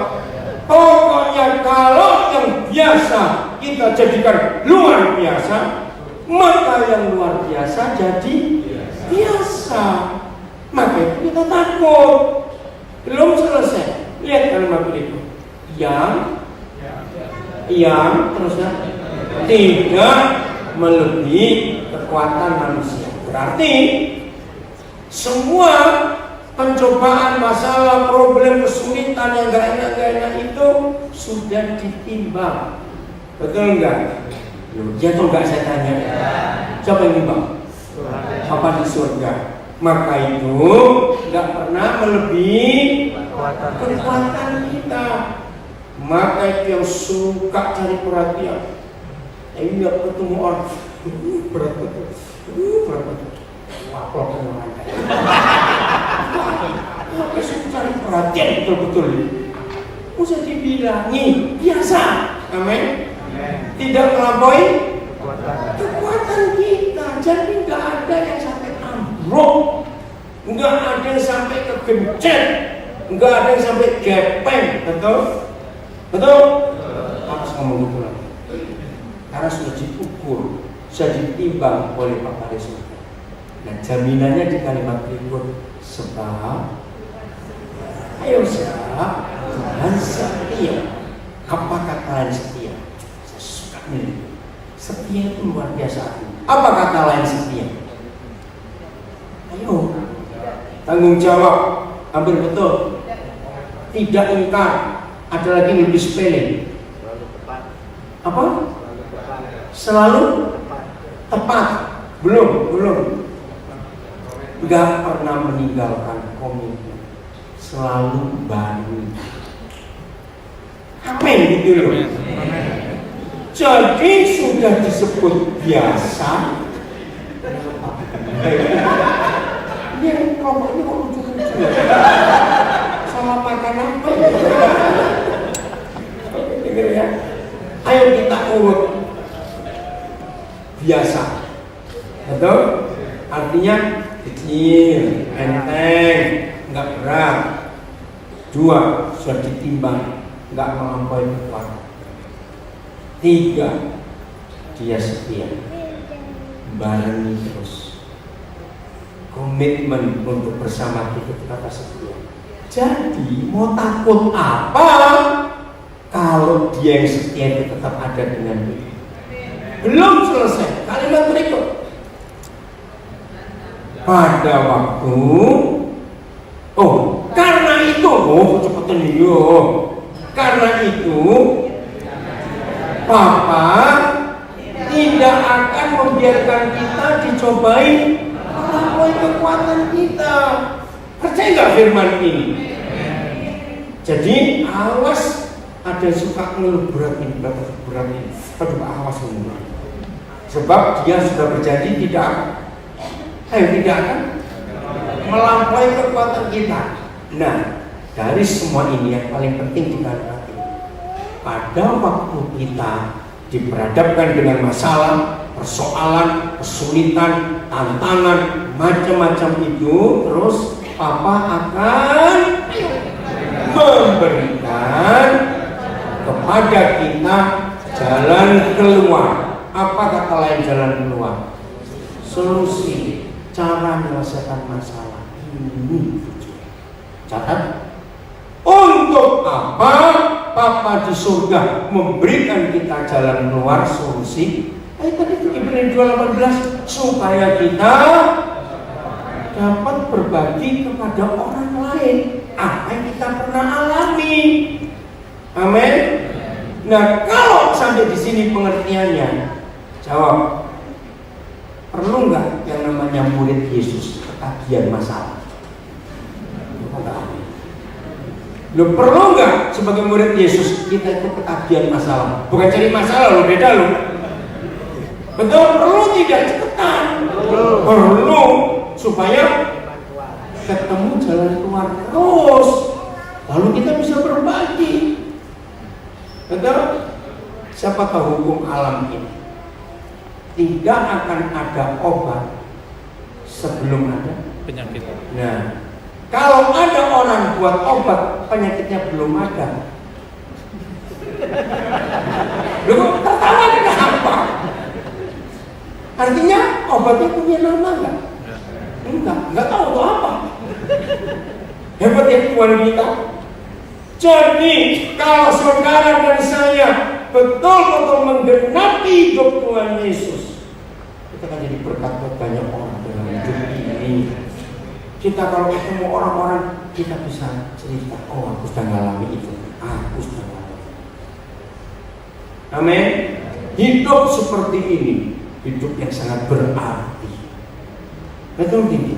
Pokoknya kalau yang biasa kita jadikan luar biasa, maka yang luar biasa jadi biasa. Maka itu kita takut. Belum selesai. Lihat kalimat berikut. Yang terusnya tidak melebihi kekuatan manusia. Berarti semua pencobaan, masalah, problem, kesulitan yang gak enak itu sudah ditimbang. Betul enggak? Ya atau enggak saya tanya? Siapa yang timbang? Papa di surga. Maka itu enggak pernah melebihi kekuatan kita. Maka itu yang suka cari perhatian. Ini enggak ketemu orang. Berat betul. Berat betul. Wah, orang suka cari perhatian betul-betul. Usah dibilangi biasa. Amin. Tidak melampaui kekuatan kita. Jadi nggak ada yang sampai ambruk, nggak ada yang sampai kegencet, nggak ada yang sampai gepeng. Betul? Betul? Harus ngomong gitu lagi. Karena sudah diukur, sudah ditimbang oleh Papa di surga. Nah jaminannya di kalimat berikut. Sebab ayo siap Tuhan setia. Apa kata lain setia? Saya suka nih. Setia itu luar biasa. Apa kata lain setia? Ayo tanggung jawab. Hampir betul. Tidak ingkar. Ada lagi yang lebih sepele. Apa? Selalu tepat. Belum. Gak pernah meninggalkan komitmen. Selalu baru. Amin gitu loh. Jadi sudah disebut biasa. Ini kelompok ini kok lucu-lucu ya? Salah makan apa ya? Dengar ya. Ayo kita urut. Biasa. Betul? Artinya kecil, enteng, nggak berat. 2, sudah ditimbang, nggak melampaui kekuatan. 3, dia setia, barengi terus. Komitmen untuk bersama kita kata setia. Jadi mau takut apa kalau dia yang setia itu tetap ada dengan kita? Belum selesai kalimat berikut. Pada waktu karena itu cepetan yo. Karena itu Papa tidak akan membiarkan kita dicobai melampaui kekuatan kita. Percaya nggak firman ini? Jadi awas, ada yang suka ngeluh berat ini. Aduh awas ini. Sebab dia sudah berjanji tidak akan melampaui kekuatan kita. Nah, dari semua ini yang paling penting kita lihat, pada waktu kita diperhadapkan dengan masalah, persoalan, kesulitan, tantangan, macam-macam itu, terus Papa akan memberikan kepada kita jalan keluar. Apa kata lain jalan keluar? Solusi, cara menyelesaikan masalah. ini. Catat. Untuk apa Papa di surga memberikan kita jalan keluar, solusi? Tadi itu Ibrani 2:18, supaya kita dapat berbagi kepada orang lain apa yang kita pernah alami. Amin. Nah, kalau sampai di sini pengertiannya, jawab. Perlu nggak yang namanya murid Yesus ketagihan masalah? Lo perlu nggak sebagai murid Yesus kita itu ketagihan masalah? Bukan cari masalah, lo beda lo. Betul, perlu tidak cepetan. Perlu supaya ketemu jalan keluar terus. Lalu kita bisa berbagi. Betul? Siapa tahu hukum alam ini? Tidak akan ada obat sebelum ada penyakit. Nah, kalau ada orang buat obat penyakitnya belum ada, lu tertawa kenapa? Artinya obatnya punya nama enggak? Enggak tahu itu apa. Hebat ya Tuhan kita. Jadi kalau saudara dan saya betul-betul menggenapi hidup Tuhan Yesus, kita akan jadi berkat buat banyak orang dalam hidup ini. Kita kalau ketemu orang-orang, kita bisa cerita, oh aku sudah ngalami itu, aku sudah ngalami. Amin. Hidup seperti ini, hidup yang sangat berarti. Betul gini.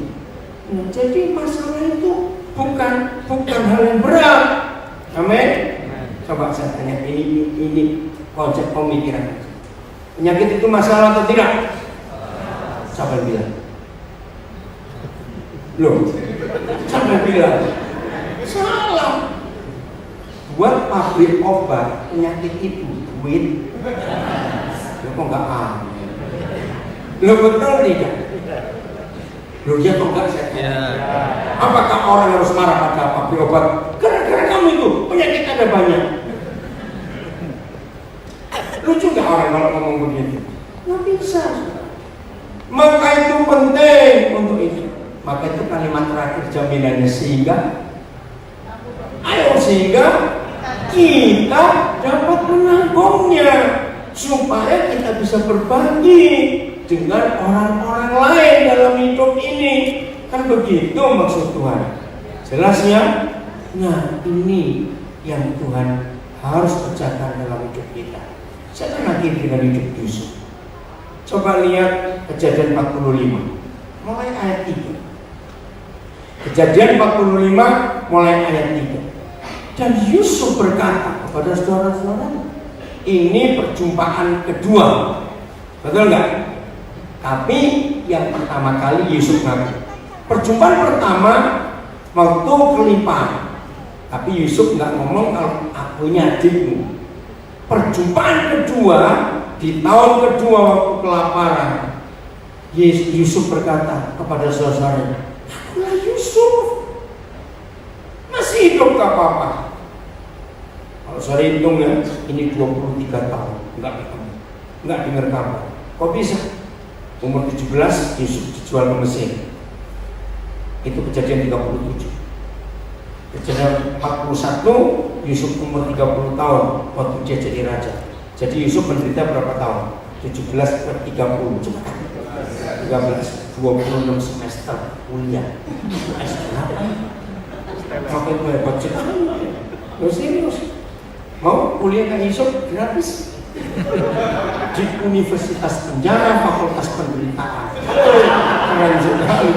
Nah, jadi masalah itu bukan hal yang berat. Amin. Coba saya tanya, ini konsep pemikiran. Penyakit itu masalah atau tidak? Siapa yang bilang? Loh, siapa yang bilang? Salah. Buat pabrik obat penyakit itu duit. Lo kok nggak amin? Lo betul tidak? Lo dia kok nggak saya? Ya. Apakah orang harus marah pada pabrik obat? Gara-gara kamu itu penyakit ada banyak. Lucu nggak orang kalau ngomong begitu? Nggak bisa. Maka itu penting untuk itu. Maka itu kalimat terakhir jaminannya sehingga kita dapat menanggungnya supaya kita bisa berbagi dengan orang-orang lain dalam hidup ini. Kan begitu maksud Tuhan. Jelas ya? Nah, ini yang Tuhan harus kerjakan dalam hidup kita. Saya akan akhiri dengan hidup Yusuf. Coba lihat Kejadian 45 mulai ayat 3. Kejadian 45 mulai ayat 3. Dan Yusuf berkata kepada saudara-saudara, ini perjumpaan kedua, betul nggak? Tapi yang pertama kali Yusuf ngaku. Perjumpaan pertama waktu kelimpahan, tapi Yusuf nggak ngomong kalau akunya adikmu. Perjumpaan kedua di tahun kedua waktu kelaparan, Yusuf berkata kepada saudara-saudara, akulah Yusuf, masih hidup gak apa-apa. Kalau saya hitung ya, ini 23 tahun nggak ketemu, nggak dengar kabar. Kok bisa? Umur 17 Yusuf dijual ke Mesir. Itu Kejadian 37. Kejadian 41 Yusuf umur 30 tahun waktu dia jadi raja. Jadi Yusuf menderita berapa tahun? 17 per 30. Coba 13, 26 semester kuliah. Apa itu hebat sih? Lo serius? Mau kuliah kan Yusuf gratis? Di Universitas Penjara, Fakultas Penderitaan. Keren sekali.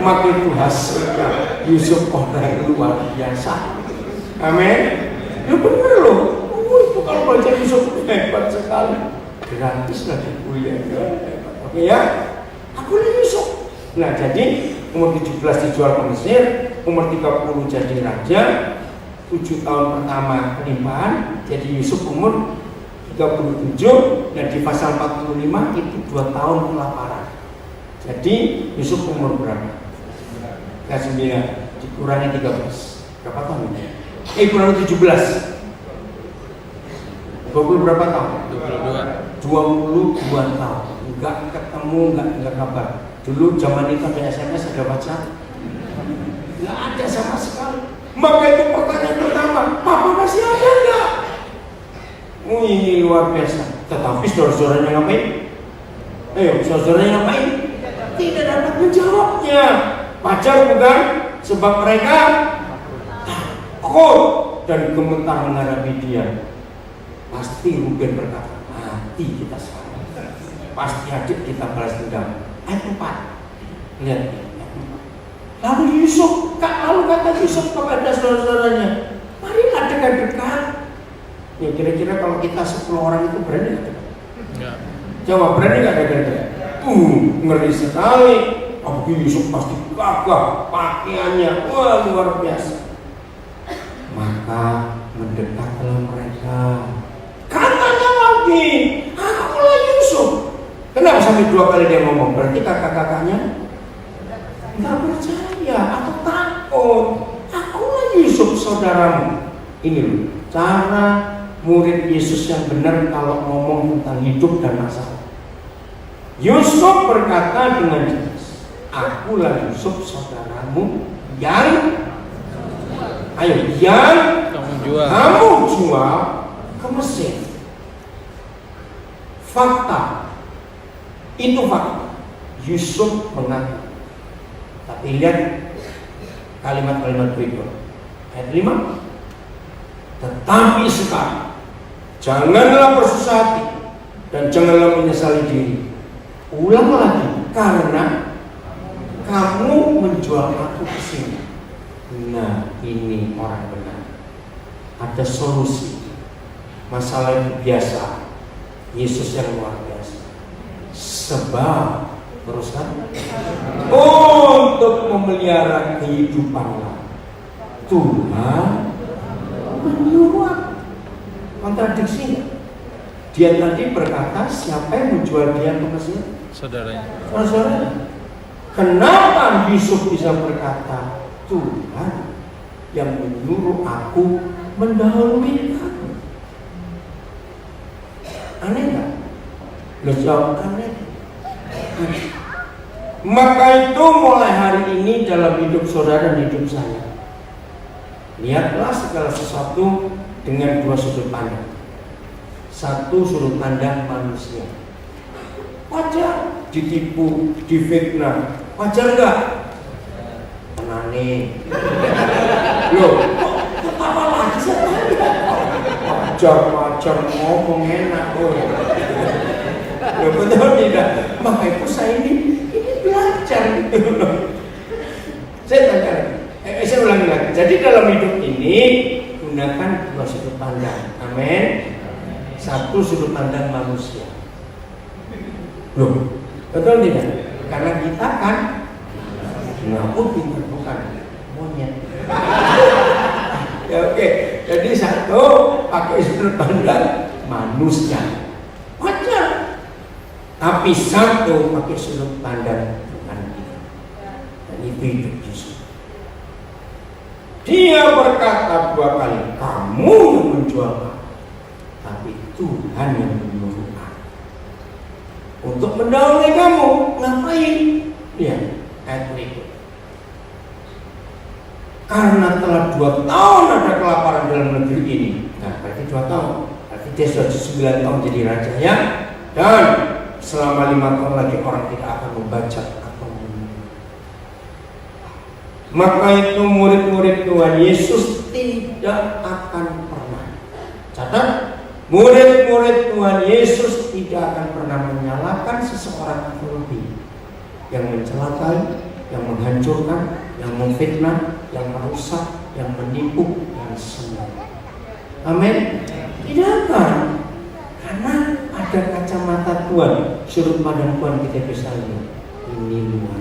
Maka itu hasilnya Yusuf orang yang luar biasa. Amin. Ya bener loh. Itu kalau baca Yusuf hebat sekali. Gratis lagi kuliah. Oke ya. Aku Yusuf. Nah jadi umur 17 dijual ke Mesir, umur 30 jadi raja, 7 tahun pertama kelimpahan, jadi Yusuf umur 37, dan di pasal 45 itu 2 tahun kelaparan. Jadi Yusuf umur berapa? Ke 9 dikurangi 13. Berapa tahun ini? Kurangi 17. 20 berapa tahun? 22 tahun. Enggak ketemu, enggak dengar kabar. Dulu zaman itu ada SMS, ada WhatsApp. Nggak ada sama sekali. Maka itu pertanyaan pertama, papa masih ada nggak? Ini luar biasa. Tetapi saudara-saudaranya ngapain? Ayo, saudara-saudaranya ngapain? Tidak dapat menjawabnya. Pacar bukan? Sebab mereka takut dan gemetar menghadapi dia. Pasti Ruben berkata, mati kita sekarang. Pasti adik kita balas dendam. Ayat 4. Lihat. Lalu Yusuf, lalu kata Yusuf kepada saudara-saudaranya, marilah dekat-dekat. Ya kira-kira kalau kita 10 orang itu berani nggak dekat? Enggak. Coba berani nggak dekat-dekat? Ngeri sekali. Apalagi Yusuf pasti gagah, pakaiannya, wah luar biasa. Maka mendekatlah mereka. Katanya lagi, akulah Yusuf. Kenapa sampai 2 kali dia ngomong? Berarti kakak-kakaknya nggak percaya atau takut. Akulah Yusuf saudaramu. Ini loh cara murid Yesus yang benar kalau ngomong tentang hidup dan masalah. Yusuf berkata dengan jelas, akulah Yusuf saudaramu yang kamu jual ke Mesir. Fakta, itu fakta. Yusuf mengaku. Tapi lihat kalimat-kalimat berikut. Ayat 5. Tetapi sekarang janganlah bersusah hati dan janganlah menyesali diri. Ulang lagi, karena kamu menjual aku ke sini. Nah, ini orang benar. Ada solusi. Masalah itu biasa. Yesus yang luar biasa. Sebab teruskan untuk memelihara kehidupan Tuhan menyuruh. Kontradiksi. Dia tadi berkata siapa yang menjual dia ke Mesir? Saudaranya. Kenapa Yusuf bisa berkata Tuhan yang menyuruh aku mendahului kamu? Aneh nggak? Lo jawab aneh. Maka itu mulai hari ini dalam hidup saudara dan hidup saya, lihatlah segala sesuatu dengan 2 sudut pandang. 1 sudut pandang manusia. Wajar ditipu, difitnah. Wajar nggak? Tenane. Loh, kok apa lagi sih? Wajar ngomong enak. Loh, betul tidak? Maka itu saya ini belajar gitu loh. Saya tanya, saya ulangi lagi. Jadi dalam hidup ini gunakan 2 sudut pandang. Amin. 1 sudut pandang manusia. Loh, betul tidak? Karena kita kan ngaput pintar bukan monyet. Ya oke. Jadi 1 pakai sudut pandang manusia. Wajar. Tapi 1 pakai sudut pandang Tuhan kita. Dan itu hidup Yesus. Dia berkata 2 kali, kamu yang menjual aku, tapi Tuhan yang menyuruh aku untuk mendahului kamu. Ngapain? Lihat ayat berikut. Karena telah 2 tahun ada kelaparan dalam negeri ini. Nah, berarti 2 tahun. Berarti dia sudah 9 tahun jadi rajanya. Dan selama 5 tahun lagi orang tidak akan membaca atau mendengar. Maka itu murid-murid Tuhan Yesus tidak akan pernah, catat, murid-murid Tuhan Yesus tidak akan pernah menyalahkan seseorang terlebih yang mencelakai, yang menghancurkan, yang memfitnah, yang merusak, yang menipu, yang semua. Amin. Tidak akan. Karena ada kacamata Tuhan, sudut pandang Tuhan kita bisa lihat. Ini luar.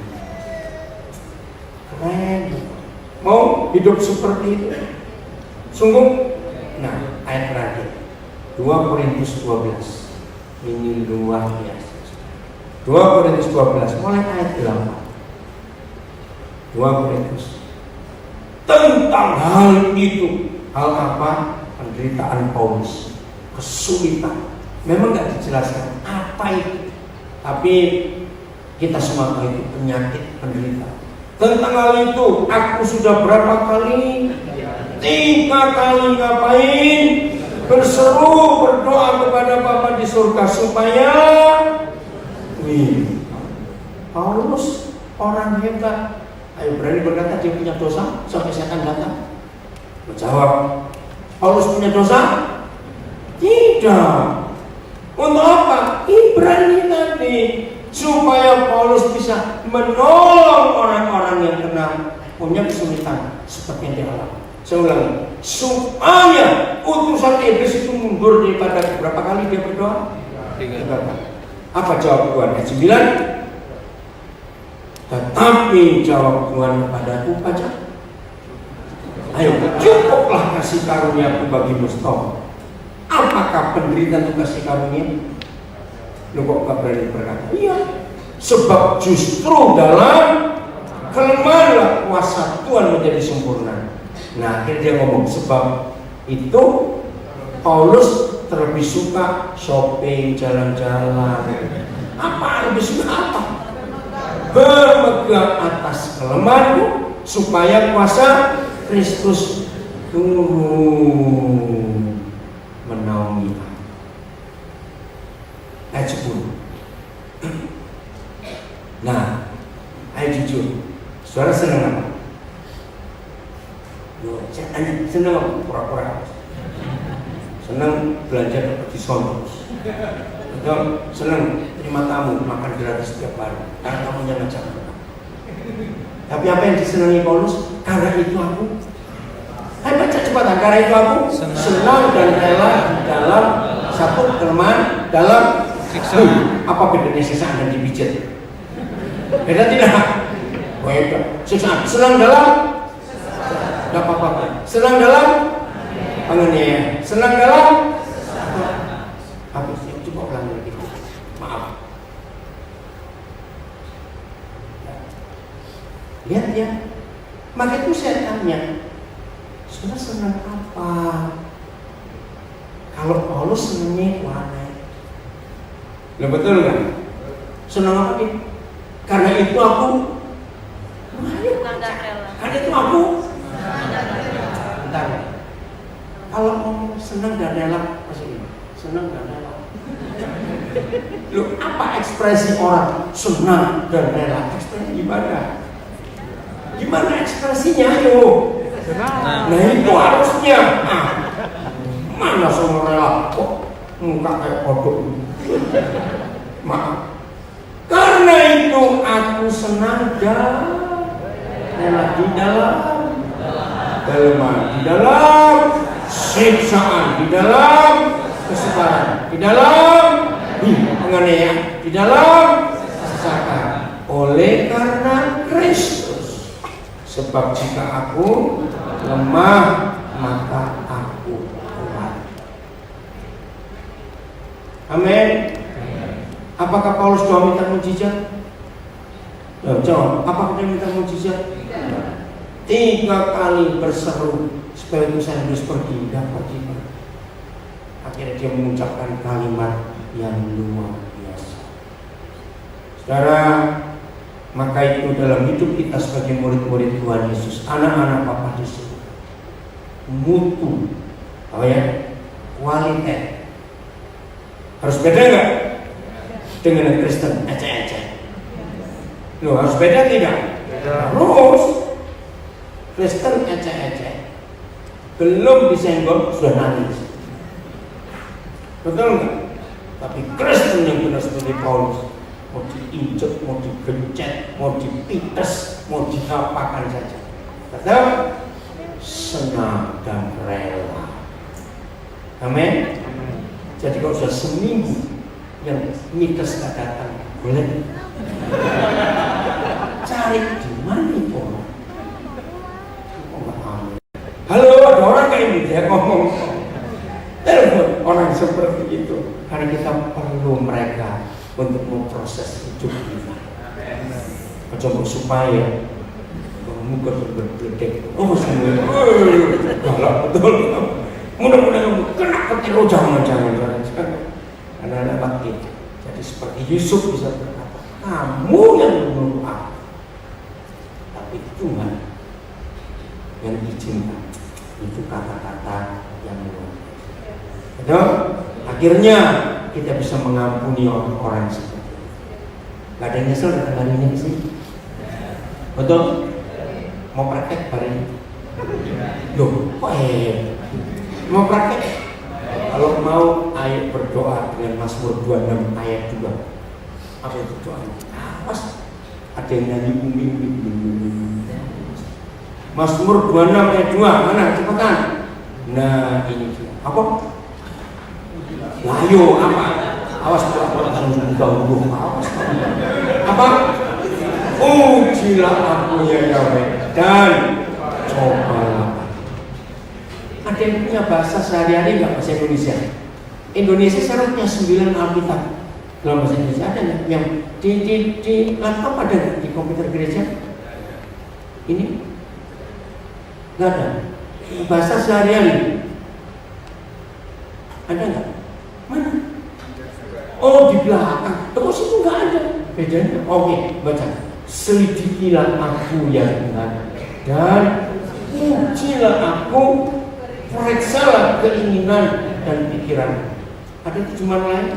Keren. Mau hidup seperti itu? Sungguh. Nah, ayat terakhir 2 Korintus 12. Ini luar biasa. 2 Korintus 12 mulai ayat 8. 2 Korintus. Tentang hal itu. Hal apa? Penderitaan Paulus, kesulitan. Memang nggak dijelaskan apa itu, tapi kita semua tahu itu penyakit, penderitaan. tentang hal itu. Aku sudah berapa kali? 3 kali ngapain? Berseru, berdoa kepada Bapa di surga supaya Paulus orang hebat. Ayo berani berkata dia punya dosa sampai setan datang? Menjawab, Paulus punya dosa? Tidak. Untuk apa? Ibrani tadi, supaya Paulus bisa menolong orang-orang yang punya kesulitan seperti yang dialami. Saya ulangi, supaya utusan iblis itu mundur daripada berapa kali dia berdoa? 3 kali. Apa jawab Tuhan? Ayat 9. Tetapi jawab Tuhan kepadaku, baca. Ayo, cukuplah kasih karuniaku bagimu. Stop. Apakah penderitaan itu kasih karunia? Lu kok gak berani berkata? Iya. Sebab justru dalam kelemahan kuasa Tuhan menjadi sempurna. Nah, akhirnya dia ngomong, sebab itu Paulus terlebih suka shopping, jalan-jalan. Apa? Lebih suka apa? Bermegang atas kelemahanku supaya kuasa Kristus turun menaungi aku. Ayat 10. Nah, ayat jujur, saudara senang apa? Saya tanya, senang apa? Pura-pura. Senang belanja dapat diskon. Senang terima tamu, makan gratis setiap hari karena tamunya macam apa. Tapi apa yang disenangi Paulus? Karena itu aku. Ayo baca cepatan. Karena itu aku senang dan rela dalam satu kelemahan, dalam siksaan. Apa bedanya siksaan dan dipijat? Beda tidak? Beda. Siksaan. Senang dalam? Tidak apa-apa. Senang dalam? Penganiayaan. Senang dalam? Habis. Coba ulang lagi. Maaf. Lihat ya. Maka itu saya tanya, sudah senang apa? Kalau Paulus senangnya warna. Lah betul kan? Senang apa dia? Karena itu aku. Karena itu aku. Bentar. Kalau ngomong senang dan rela, masih ini. Senang dan rela. Loh, apa ekspresi orang senang dan rela? Ekspresi gimana? Gimana ekspresinya? Ayo. Nah itu harusnya. Mana semua rela? Kok muka kayak kodok? Maaf. Karena itu aku senang dan rela di dalam kelemahan, di dalam siksaan, di dalam kesukaran, di dalam penganiayaan, di dalam kesesakan. Oleh karena Kristus. Sebab jika aku lemah, maka aku kuat. Amin. Apakah Paulus doa minta mujizat? Jawab. Apakah dia minta mujizat? 3 kali berseru supaya utusan Yesus pergi, dan pergi. Akhirnya dia mengucapkan kalimat yang luar biasa. Saudara, maka itu dalam hidup kita sebagai murid-murid Tuhan Yesus, anak-anak Bapa di sini, mutu, kualitas harus beda nggak dengan Kristen ecek-ecek? Loh, harus beda tidak? Harus. Kristen ecek-ecek, belum disenggol sudah nangis, betul nggak? Tapi Kristen yang benar seperti Paulus, mau diinjek, mau digencet, mau dipites, mau diapakan saja, tetap senang dan rela. Amin. Jadi kalau sudah seminggu yang mites nggak datang, boleh cari di mana itu orang. Halo, ada orang kayak ini, dia ngomong telepon orang seperti itu, karena kita perlu mereka untuk memproses hidup kita. Coba supaya muka berbeda. Oh semua, galak betul. Mudah-mudahan kamu kena petir. Oh jangan. Anak-anak bangkit. Jadi seperti Yusuf bisa berkata, kamu yang membunuh aku, tapi akhirnya kita bisa mengampuni orang-orang seperti itu. Gak ada yang nyesel datang hari ini sih. Betul? Mau praktek hari ini? Loh, kok mau praktek? Kalau mau, ayo berdoa dengan Mazmur 26 ayat 2. Apa itu doanya? Awas, ada yang nyanyi umi. Mazmur 26 ayat 2, mana? Cepetan. Nah, ini dia. Apa? Layo, apa? Awas, awas. Apa? Ujilah aku ya Yahweh dan cobalah. Ada yang punya bahasa sehari-hari nggak bahasa Indonesia? Indonesia sekarang punya 9 Alkitab dalam bahasa Indonesia. Ada nggak yang di laptop ada nggak di komputer gereja? Ini nggak ada. Bahasa sehari-hari ada nggak? Mana? Oh, di belakang. Terus itu nggak ada. Bedanya? Oke, baca. Selidikilah aku ya Tuhan dan ujilah aku, periksalah keinginan dan pikiran. Ada terjemahan lain?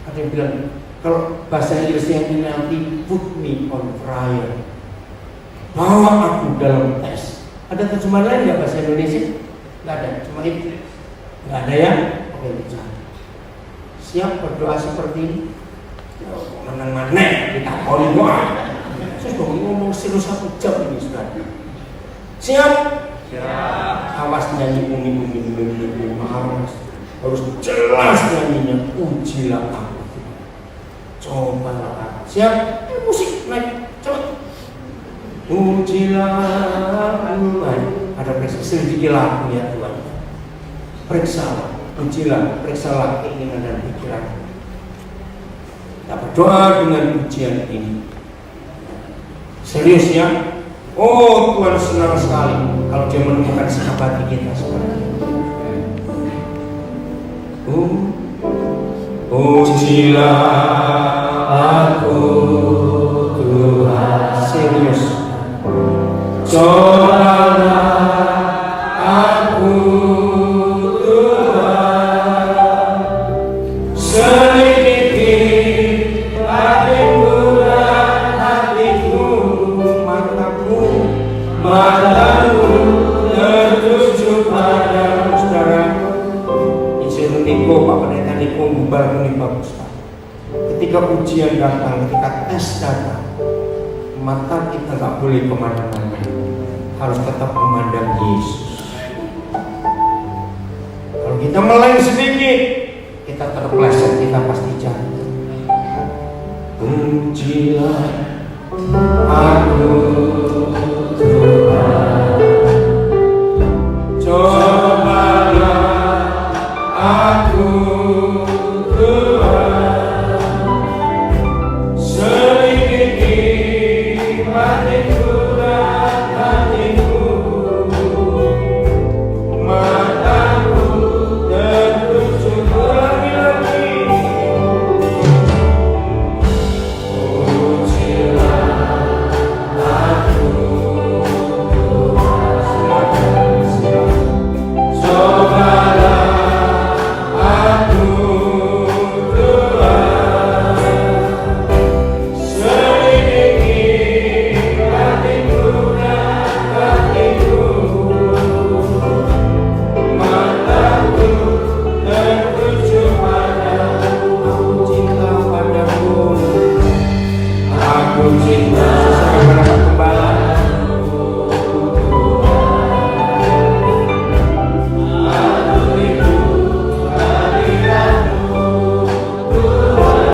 Ada yang bilang kalau bahasa Inggris yang ini nanti put me on trial, bawa aku dalam tes. Ada terjemahan lain nggak bahasa Indonesia? Nggak ada, cuma itu. Nggak ada ya? Oke, bicara. Siap berdoa seperti ini? Menang mana? Kita boleh doa. Saya ngomong serius 1 jam ini sudah. Siap? Siap. Awas nyanyi umi. Awas. Harus jelas nyanyinya. Ujilah aku. Cobalah aku. Siap? Musik naik. Cepat. Ujilah aku. Ada periksa. Selidikilah aku ya Tuhan. Periksalah. Ujilah. Periksalah keinginan dan pikiran. Kita berdoa dengan ujian ini. Serius ya? Oh, Tuhan senang sekali kalau dia menemukan sikap hati kita seperti itu. Ujilah aku Tuhan. Serius. Cobalah aku Tuhan. Selidiki hatiku dan hatiku. Mataku tertuju padamu. Saudara, izin Niko, Pak Pendeta Niko membantu nih Pak Ustaz. Ketika ujian datang, ketika tes datang, mata kita nggak boleh kemana-mana, harus tetap memandang Yesus. Kalau kita meleng sedikit, kita terpeleset, kita pasti jatuh. Ujilah